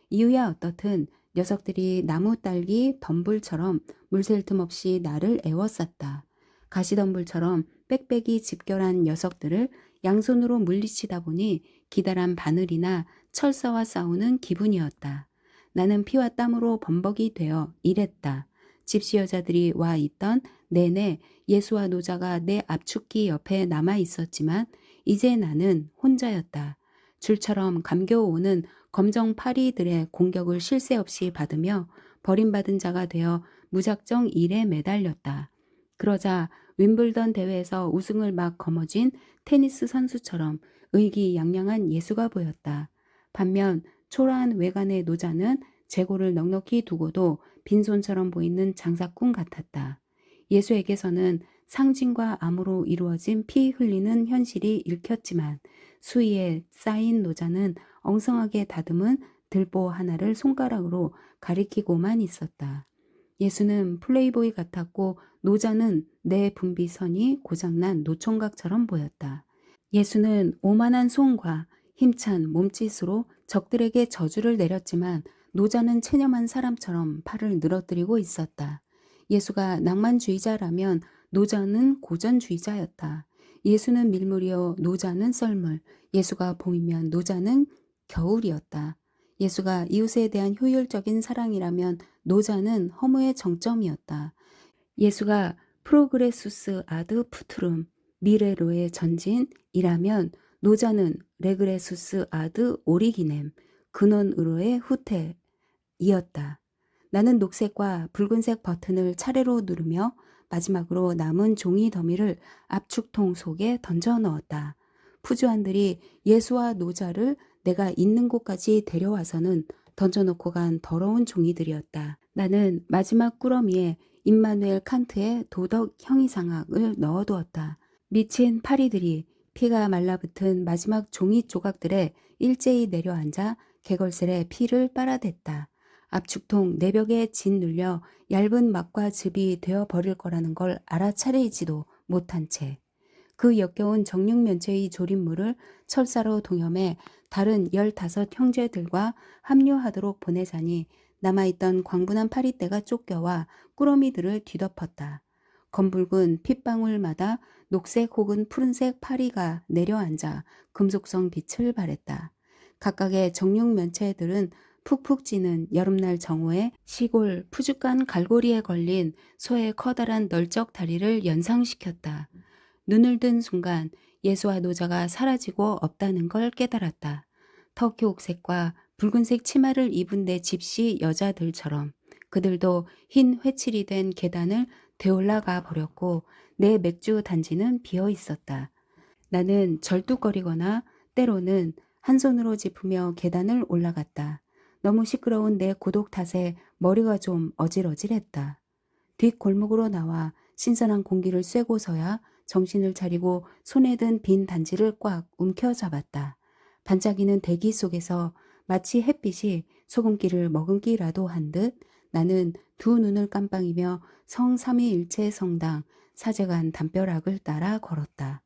이유야 어떻든 녀석들이 나무 딸기 덤불처럼 물샐 틈 없이 나를 애워쌌다. 가시덤불처럼 빽빽이 집결한 녀석들을 양손으로 물리치다 보니 기다란 바늘이나 철사와 싸우는 기분이었다. 나는 피와 땀으로 범벅이 되어 일했다. 집시 여자들이 와 있던 내내 예수와 노자가 내 압축기 옆에 남아 있었지만 이제 나는 혼자였다. 줄처럼 감겨오는 검정 파리들의 공격을 쉴 새 없이 받으며 버림받은 자가 되어 무작정 일에 매달렸다. 그러자 윈블던 대회에서 우승을 막 거머쥔 테니스 선수처럼 의기양양한 예수가 보였다. 반면 초라한 외관의 노자는 재고를 넉넉히 두고도 빈손처럼 보이는 장사꾼 같았다. 예수에게서는 상징과 암으로 이루어진 피 흘리는 현실이 읽혔지만 수위에 쌓인 노자는 엉성하게 다듬은 들보 하나를 손가락으로 가리키고만 있었다. 예수는 플레이보이 같았고 노자는 내 분비선이 고장난 노총각처럼 보였다. 예수는 오만한 손과 힘찬 몸짓으로 적들에게 저주를 내렸지만 노자는 체념한 사람처럼 팔을 늘어뜨리고 있었다. 예수가 낭만주의자라면 노자는 고전주의자였다. 예수는 밀물이요 노자는 썰물, 예수가 봄이면 노자는 겨울이었다. 예수가 이웃에 대한 효율적인 사랑이라면 노자는 허무의 정점이었다. 예수가 프로그레수스 아드 푸트룸, 미레로의 전진이라면 노자는 레그레수스 아드 오리기넴, 근원으로의 후퇴이었다. 나는 녹색과 붉은색 버튼을 차례로 누르며 마지막으로 남은 종이 더미를 압축통 속에 던져 넣었다. 푸주안들이 예수와 노자를 내가 있는 곳까지 데려와서는 던져놓고 간 더러운 종이들이었다. 나는 마지막 꾸러미에 임마누엘 칸트의 도덕 형이상학을 넣어두었다. 미친 파리들이 피가 말라붙은 마지막 종이 조각들에 일제히 내려앉아 개걸셀에 피를 빨아댔다. 압축통 내벽에 짓눌려 얇은 막과 즙이 되어버릴 거라는 걸 알아차리지도 못한 채 그 역겨운 정육면체의 조립물을 철사로 동염해 다른 15 형제들과 합류하도록 보내자니 남아있던 광분한 파리떼가 쫓겨와 꾸러미들을 뒤덮었다. 검붉은 핏방울마다 녹색 혹은 푸른색 파리가 내려앉아 금속성 빛을 발했다. 각각의 정육면체들은 푹푹 찌는 여름날 정오에 시골 푸죽간 갈고리에 걸린 소의 커다란 널쩍 다리를 연상시켰다. 눈을 든 순간 예수와 노자가 사라지고 없다는 걸 깨달았다. 터키 옥색과 붉은색 치마를 입은 내 집시 여자들처럼 그들도 흰 회칠이 된 계단을 되올라가 버렸고 내 맥주 단지는 비어 있었다. 나는 절뚝거리거나 때로는 한 손으로 짚으며 계단을 올라갔다. 너무 시끄러운 내 고독 탓에 머리가 좀 어질어질했다. 뒷골목으로 나와 신선한 공기를 쐬고서야 정신을 차리고 손에 든 빈 단지를 꽉 움켜잡았다. 반짝이는 대기 속에서 마치 햇빛이 소금기를 머금기라도 한 듯 나는 두 눈을 깜빡이며 성삼위일체 성당 사제관 담벼락을 따라 걸었다.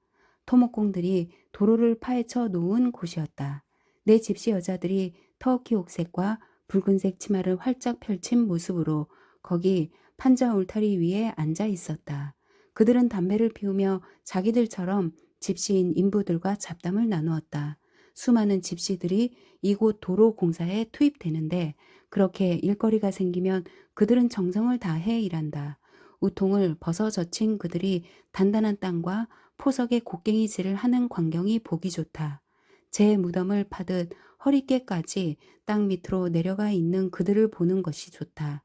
토목공들이 도로를 파헤쳐 놓은 곳이었다. 내 집시 여자들이 터키 옥색과 붉은색 치마를 활짝 펼친 모습으로 거기 판자 울타리 위에 앉아 있었다. 그들은 담배를 피우며 자기들처럼 집시인 인부들과 잡담을 나누었다. 수많은 집시들이 이곳 도로 공사에 투입되는데 그렇게 일거리가 생기면 그들은 정성을 다해 일한다. 우통을 벗어 젖힌 그들이 단단한 땅과 포석의 곡괭이질을 하는 광경이 보기 좋다. 제 무덤을 파듯 허리께까지 땅 밑으로 내려가 있는 그들을 보는 것이 좋다.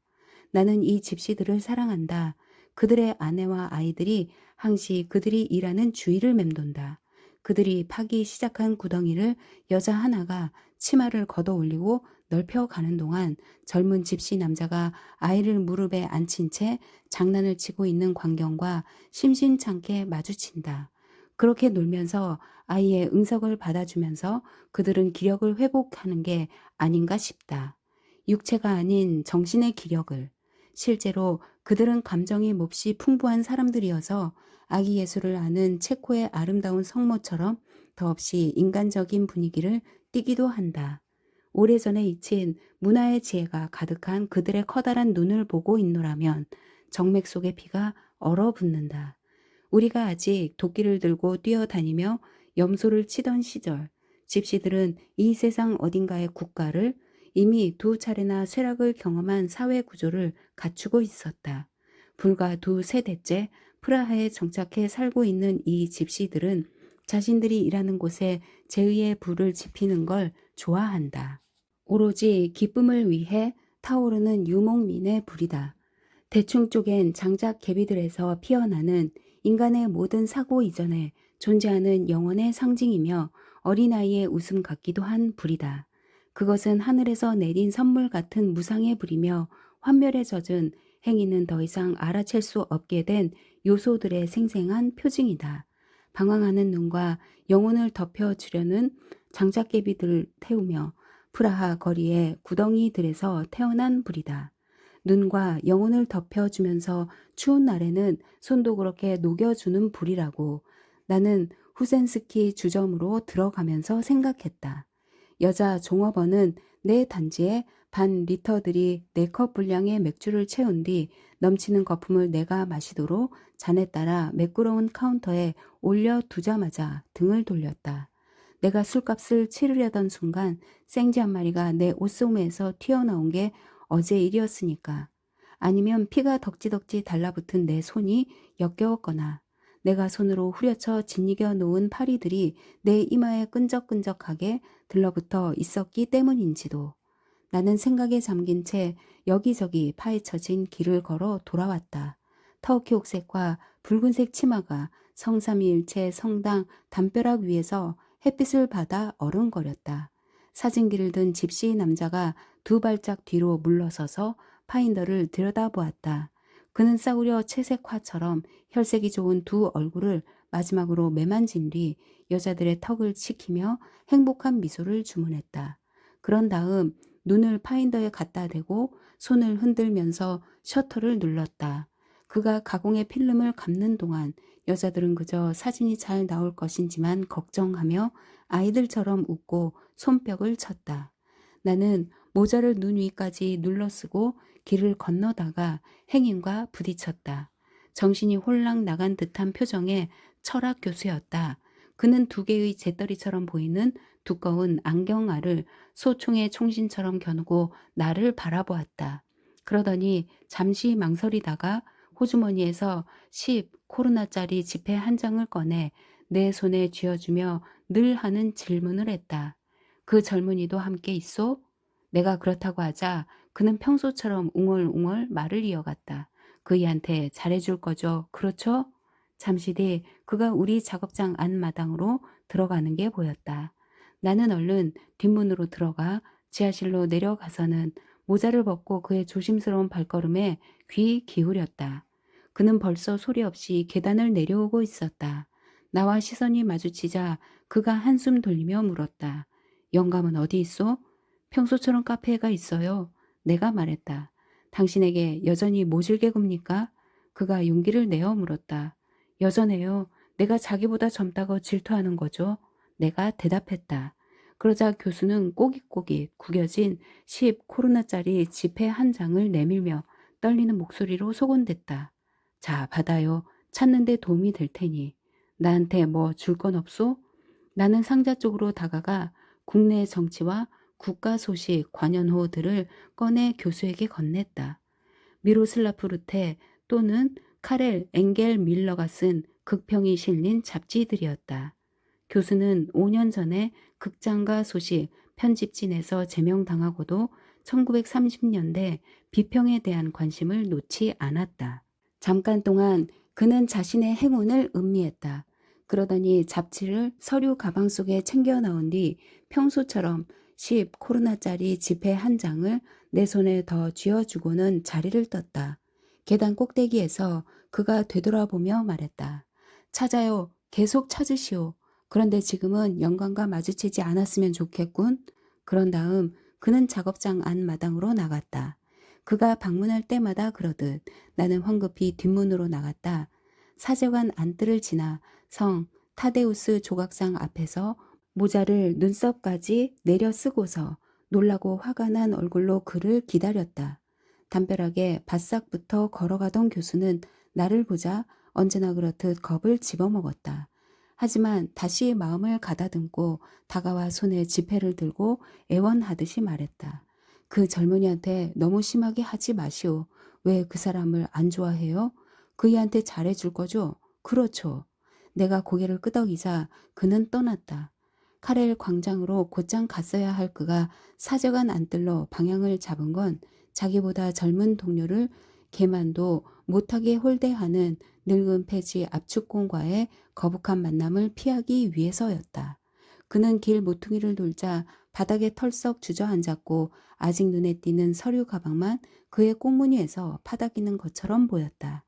나는 이 집시들을 사랑한다. 그들의 아내와 아이들이 항시 그들이 일하는 주위를 맴돈다. 그들이 파기 시작한 구덩이를 여자 하나가 치마를 걷어 올리고 넓혀가는 동안 젊은 집시 남자가 아이를 무릎에 앉힌 채 장난을 치고 있는 광경과 심심찮게 마주친다. 그렇게 놀면서 아이의 응석을 받아주면서 그들은 기력을 회복하는 게 아닌가 싶다. 육체가 아닌 정신의 기력을. 실제로 그들은 감정이 몹시 풍부한 사람들이어서 아기 예술을 아는 체코의 아름다운 성모처럼 더없이 인간적인 분위기를 띠기도 한다. 오래전에 잊힌 문화의 지혜가 가득한 그들의 커다란 눈을 보고 있노라면 정맥 속의 피가 얼어붙는다. 우리가 아직 도끼를 들고 뛰어다니며 염소를 치던 시절, 집시들은 이 세상 어딘가의 국가를 이미 두 차례나 쇠락을 경험한 사회 구조를 갖추고 있었다. 불과 두 세대째 프라하에 정착해 살고 있는 이 집시들은 자신들이 일하는 곳에 제의의 불을 지피는 걸 좋아한다. 오로지 기쁨을 위해 타오르는 유목민의 불이다. 대충 쪼갠 장작 개비들에서 피어나는 인간의 모든 사고 이전에 존재하는 영혼의 상징이며 어린아이의 웃음 같기도 한 불이다. 그것은 하늘에서 내린 선물 같은 무상의 불이며 환멸에 젖은 행위는 더 이상 알아챌 수 없게 된 요소들의 생생한 표징이다. 방황하는 눈과 영혼을 덮여주려는 장작개비들을 태우며 프라하 거리의 구덩이들에서 태어난 불이다. 눈과 영혼을 덮여주면서 추운 날에는 손도 그렇게 녹여주는 불이라고 나는 후센스키 주점으로 들어가면서 생각했다. 여자 종업원은 내 단지에 반 리터들이 4컵 분량의 맥주를 채운 뒤 넘치는 거품을 내가 마시도록 잔에 따라 매끄러운 카운터에 올려두자마자 등을 돌렸다. 내가 술값을 치르려던 순간 생쥐 한 마리가 내 옷소매에서 튀어나온 게 어제 일이었으니까. 아니면 피가 덕지덕지 달라붙은 내 손이 역겨웠거나 내가 손으로 후려쳐 짓이겨 놓은 파리들이 내 이마에 끈적끈적하게 들러붙어 있었기 때문인지도. 나는 생각에 잠긴 채 여기저기 파헤쳐진 길을 걸어 돌아왔다. 터키 옥색과 붉은색 치마가 성삼위일체 성당 담벼락 위에서 햇빛을 받아 어른거렸다. 사진기를 든 집시 남자가 두 발짝 뒤로 물러서서 파인더를 들여다보았다. 그는 싸구려 채색화처럼 혈색이 좋은 두 얼굴을 마지막으로 매만진 뒤 여자들의 턱을 치키며 행복한 미소를 주문했다. 그런 다음 눈을 파인더에 갖다 대고 손을 흔들면서 셔터를 눌렀다. 그가 가공의 필름을 감는 동안 여자들은 그저 사진이 잘 나올 것인지만 걱정하며 아이들처럼 웃고 손뼉을 쳤다. 나는 모자를 눈 위까지 눌러쓰고 길을 건너다가 행인과 부딪혔다. 정신이 홀랑 나간 듯한 표정의 철학 교수였다. 그는 두 개의 재떨이처럼 보이는 두꺼운 안경알을 소총의 총신처럼 겨누고 나를 바라보았다. 그러더니 잠시 망설이다가 호주머니에서 10 코로나짜리 지폐 한 장을 꺼내 내 손에 쥐어주며 늘 하는 질문을 했다. 그 젊은이도 함께 있소? 내가 그렇다고 하자 그는 평소처럼 웅얼웅얼 말을 이어갔다. 그이한테 잘해줄 거죠. 그렇죠? 잠시 뒤 그가 우리 작업장 안마당으로 들어가는 게 보였다. 나는 얼른 뒷문으로 들어가 지하실로 내려가서는 모자를 벗고 그의 조심스러운 발걸음에 귀 기울였다. 그는 벌써 소리 없이 계단을 내려오고 있었다. 나와 시선이 마주치자 그가 한숨 돌리며 물었다. 영감은 어디 있어? 평소처럼 카페에가 있어요. 내가 말했다. 당신에게 여전히 모질게 굽니까? 그가 용기를 내어 물었다. 여전해요. 내가 자기보다 젊다고 질투하는 거죠. 내가 대답했다. 그러자 교수는 꼬깃꼬깃 구겨진 10코로나짜리 지폐 한 장을 내밀며 떨리는 목소리로 소곤댔다. 자, 받아요. 찾는데 도움이 될 테니. 나한테 뭐 줄 건 없소? 나는 상자 쪽으로 다가가 국내 정치와 국가 소식 관연호들을 꺼내 교수에게 건넸다. 미로슬라프 루테 또는 카렐 엥겔 밀러가 쓴 극평이 실린 잡지들이었다. 교수는 5년 전에 극장가 소식 편집진에서 제명당하고도 1930년대 비평에 대한 관심을 놓지 않았다. 잠깐 동안 그는 자신의 행운을 음미했다. 그러더니 잡지를 서류 가방 속에 챙겨 나온 뒤 평소처럼 10코로나짜리 지폐 한 장을 내 손에 더 쥐어주고는 자리를 떴다. 계단 꼭대기에서 그가 되돌아보며 말했다. 찾아요. 계속 찾으시오. 그런데 지금은 영광과 마주치지 않았으면 좋겠군. 그런 다음 그는 작업장 안 마당으로 나갔다. 그가 방문할 때마다 그러듯 나는 황급히 뒷문으로 나갔다. 사제관 안뜰을 지나 성 타데우스 조각상 앞에서 모자를 눈썹까지 내려 쓰고서 놀라고 화가 난 얼굴로 그를 기다렸다. 담벼락에 바싹부터 걸어가던 교수는 나를 보자 언제나 그렇듯 겁을 집어먹었다. 하지만 다시 마음을 가다듬고 다가와 손에 지폐를 들고 애원하듯이 말했다. 그 젊은이한테 너무 심하게 하지 마시오. 왜 그 사람을 안 좋아해요? 그이한테 잘해줄 거죠? 그렇죠. 내가 고개를 끄덕이자 그는 떠났다. 카렐 광장으로 곧장 갔어야 할 그가 사저간 안뜰로 방향을 잡은 건 자기보다 젊은 동료를 개만도 못하게 홀대하는 늙은 폐지 압축공과의 거북한 만남을 피하기 위해서였다. 그는 길 모퉁이를 돌자 바닥에 털썩 주저앉았고 아직 눈에 띄는 서류 가방만 그의 꽁무니에서 파닥이는 것처럼 보였다.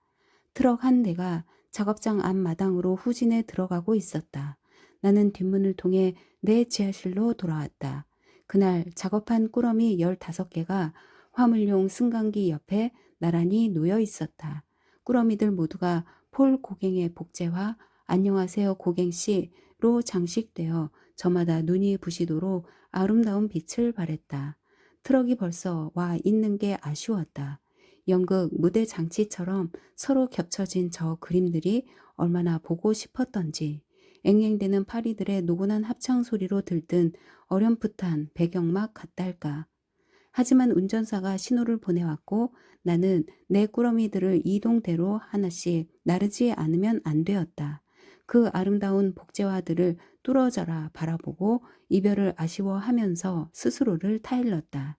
트럭 한 대가 작업장 앞마당으로 후진해 들어가고 있었다. 나는 뒷문을 통해 내 지하실로 돌아왔다. 그날 작업한 꾸러미 15개가 화물용 승강기 옆에 나란히 놓여 있었다. 꾸러미들 모두가 폴 고갱의 복제화 안녕하세요 고갱씨로 장식되어 저마다 눈이 부시도록 아름다운 빛을 발했다. 트럭이 벌써 와 있는 게 아쉬웠다. 연극 무대 장치처럼 서로 겹쳐진 저 그림들이 얼마나 보고 싶었던지 앵앵대는 파리들의 노곤한 합창 소리로 들뜬 어렴풋한 배경막 같달까. 하지만 운전사가 신호를 보내왔고 나는 내 꾸러미들을 이동대로 하나씩 나르지 않으면 안 되었다. 그 아름다운 복제화들을 뚫어져라 바라보고 이별을 아쉬워하면서 스스로를 타일렀다.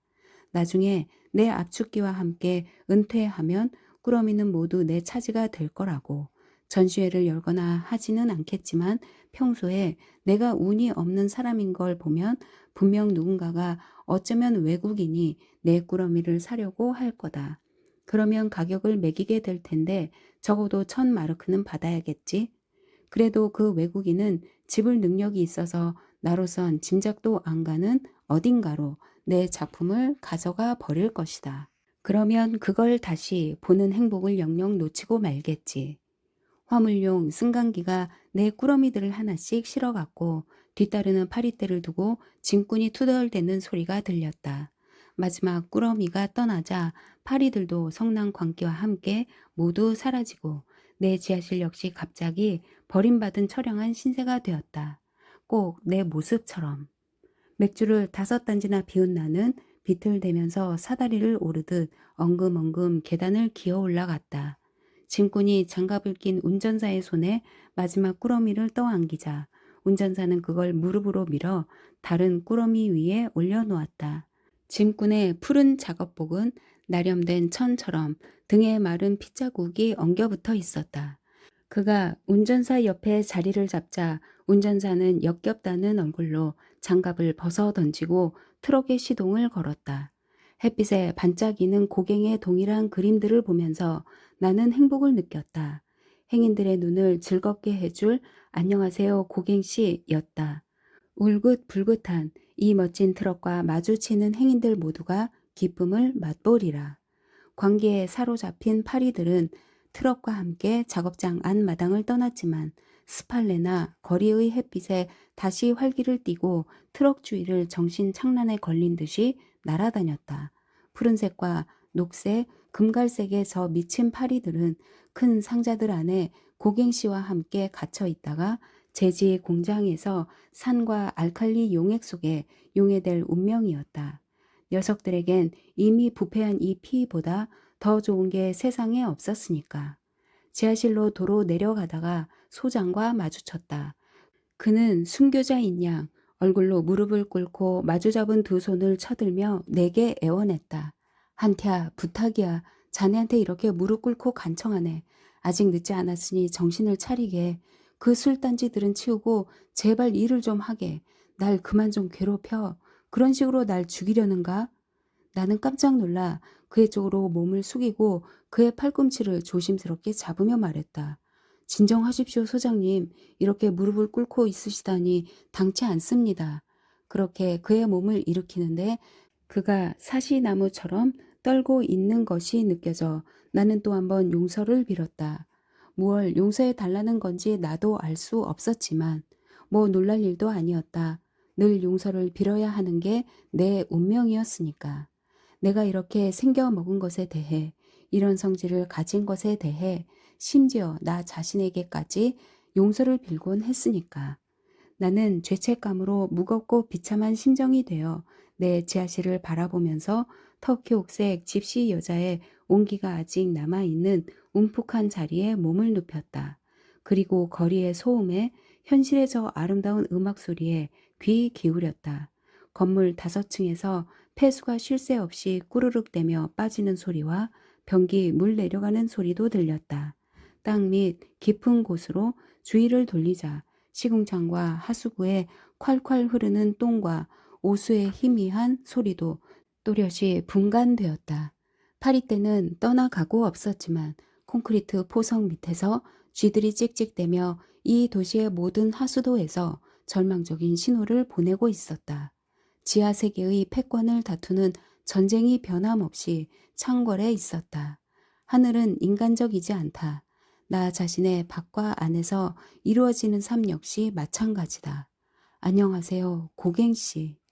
나중에 내 압축기와 함께 은퇴하면 꾸러미는 모두 내 차지가 될 거라고. 전시회를 열거나 하지는 않겠지만 평소에 내가 운이 없는 사람인 걸 보면 분명 누군가가 어쩌면 외국인이 내 꾸러미를 사려고 할 거다. 그러면 가격을 매기게 될 텐데 적어도 1000마르크는 받아야겠지. 그래도 그 외국인은 지불 능력이 있어서 나로선 짐작도 안 가는 어딘가로 내 작품을 가져가 버릴 것이다. 그러면 그걸 다시 보는 행복을 영영 놓치고 말겠지. 화물용 승강기가 내 꾸러미들을 하나씩 실어갔고 뒤따르는 파리떼를 두고 짐꾼이 투덜대는 소리가 들렸다. 마지막 꾸러미가 떠나자 파리들도 성난 광기와 함께 모두 사라지고 내 지하실 역시 갑자기 버림받은 처량한 신세가 되었다. 꼭 내 모습처럼. 맥주를 5단지나 비운 나는 비틀대면서 사다리를 오르듯 엉금엉금 계단을 기어 올라갔다. 짐꾼이 장갑을 낀 운전사의 손에 마지막 꾸러미를 떠안기자 운전사는 그걸 무릎으로 밀어 다른 꾸러미 위에 올려놓았다. 짐꾼의 푸른 작업복은 나렴된 천처럼 등에 마른 핏자국이 엉겨붙어 있었다. 그가 운전사 옆에 자리를 잡자 운전사는 역겹다는 얼굴로 장갑을 벗어 던지고 트럭의 시동을 걸었다. 햇빛에 반짝이는 고갱의 동일한 그림들을 보면서 나는 행복을 느꼈다. 행인들의 눈을 즐겁게 해줄 안녕하세요 고갱씨였다. 울긋불긋한 이 멋진 트럭과 마주치는 행인들 모두가 기쁨을 맛보리라. 광기에 사로잡힌 파리들은 트럭과 함께 작업장 안마당을 떠났지만 스팔레나 거리의 햇빛에 다시 활기를 띠고 트럭 주위를 정신 창란에 걸린 듯이 날아다녔다. 푸른색과 녹색, 금갈색의 저 미친 파리들은 큰 상자들 안에 고갱 씨와 함께 갇혀 있다가 제지 공장에서 산과 알칼리 용액 속에 용해될 운명이었다. 녀석들에겐 이미 부패한 이 피보다 더 좋은 게 세상에 없었으니까. 지하실로 도로 내려가다가 소장과 마주쳤다. 그는 순교자인 양 얼굴로 무릎을 꿇고 마주잡은 두 손을 쳐들며 내게 애원했다. 한태야, 부탁이야. 자네한테 이렇게 무릎 꿇고 간청하네. 아직 늦지 않았으니 정신을 차리게. 그 술단지들은 치우고 제발 일을 좀 하게. 날 그만 좀 괴롭혀. 그런 식으로 날 죽이려는가? 나는 깜짝 놀라 그의 쪽으로 몸을 숙이고 그의 팔꿈치를 조심스럽게 잡으며 말했다. 진정하십시오, 소장님. 이렇게 무릎을 꿇고 있으시다니 당치 않습니다. 그렇게 그의 몸을 일으키는데 그가 사시나무처럼 떨고 있는 것이 느껴져 나는 또 한 번 용서를 빌었다. 무얼 용서해 달라는 건지 나도 알 수 없었지만 뭐 놀랄 일도 아니었다. 늘 용서를 빌어야 하는 게 내 운명이었으니까. 내가 이렇게 생겨 먹은 것에 대해, 이런 성질을 가진 것에 대해, 심지어 나 자신에게까지 용서를 빌곤 했으니까. 나는 죄책감으로 무겁고 비참한 심정이 되어 내 지하실을 바라보면서 터키 옥색 집시 여자의 온기가 아직 남아있는 움푹한 자리에 몸을 눕혔다. 그리고 거리의 소음에 현실의 저 아름다운 음악 소리에 귀 기울였다. 건물 5층에서 폐수가 쉴 새 없이 꾸르륵대며 빠지는 소리와 변기 물 내려가는 소리도 들렸다. 땅 밑 깊은 곳으로 주위를 돌리자 시궁창과 하수구에 콸콸 흐르는 똥과 오수의 희미한 소리도 또렷이 분간되었다. 파리떼는 떠나가고 없었지만 콘크리트 포성 밑에서 쥐들이 찍찍대며 이 도시의 모든 하수도에서 절망적인 신호를 보내고 있었다. 지하 세계의 패권을 다투는 전쟁이 변함없이 창궐에 있었다. 하늘은 인간적이지 않다. 나 자신의 밖과 안에서 이루어지는 삶 역시 마찬가지다. 안녕하세요, 고갱씨.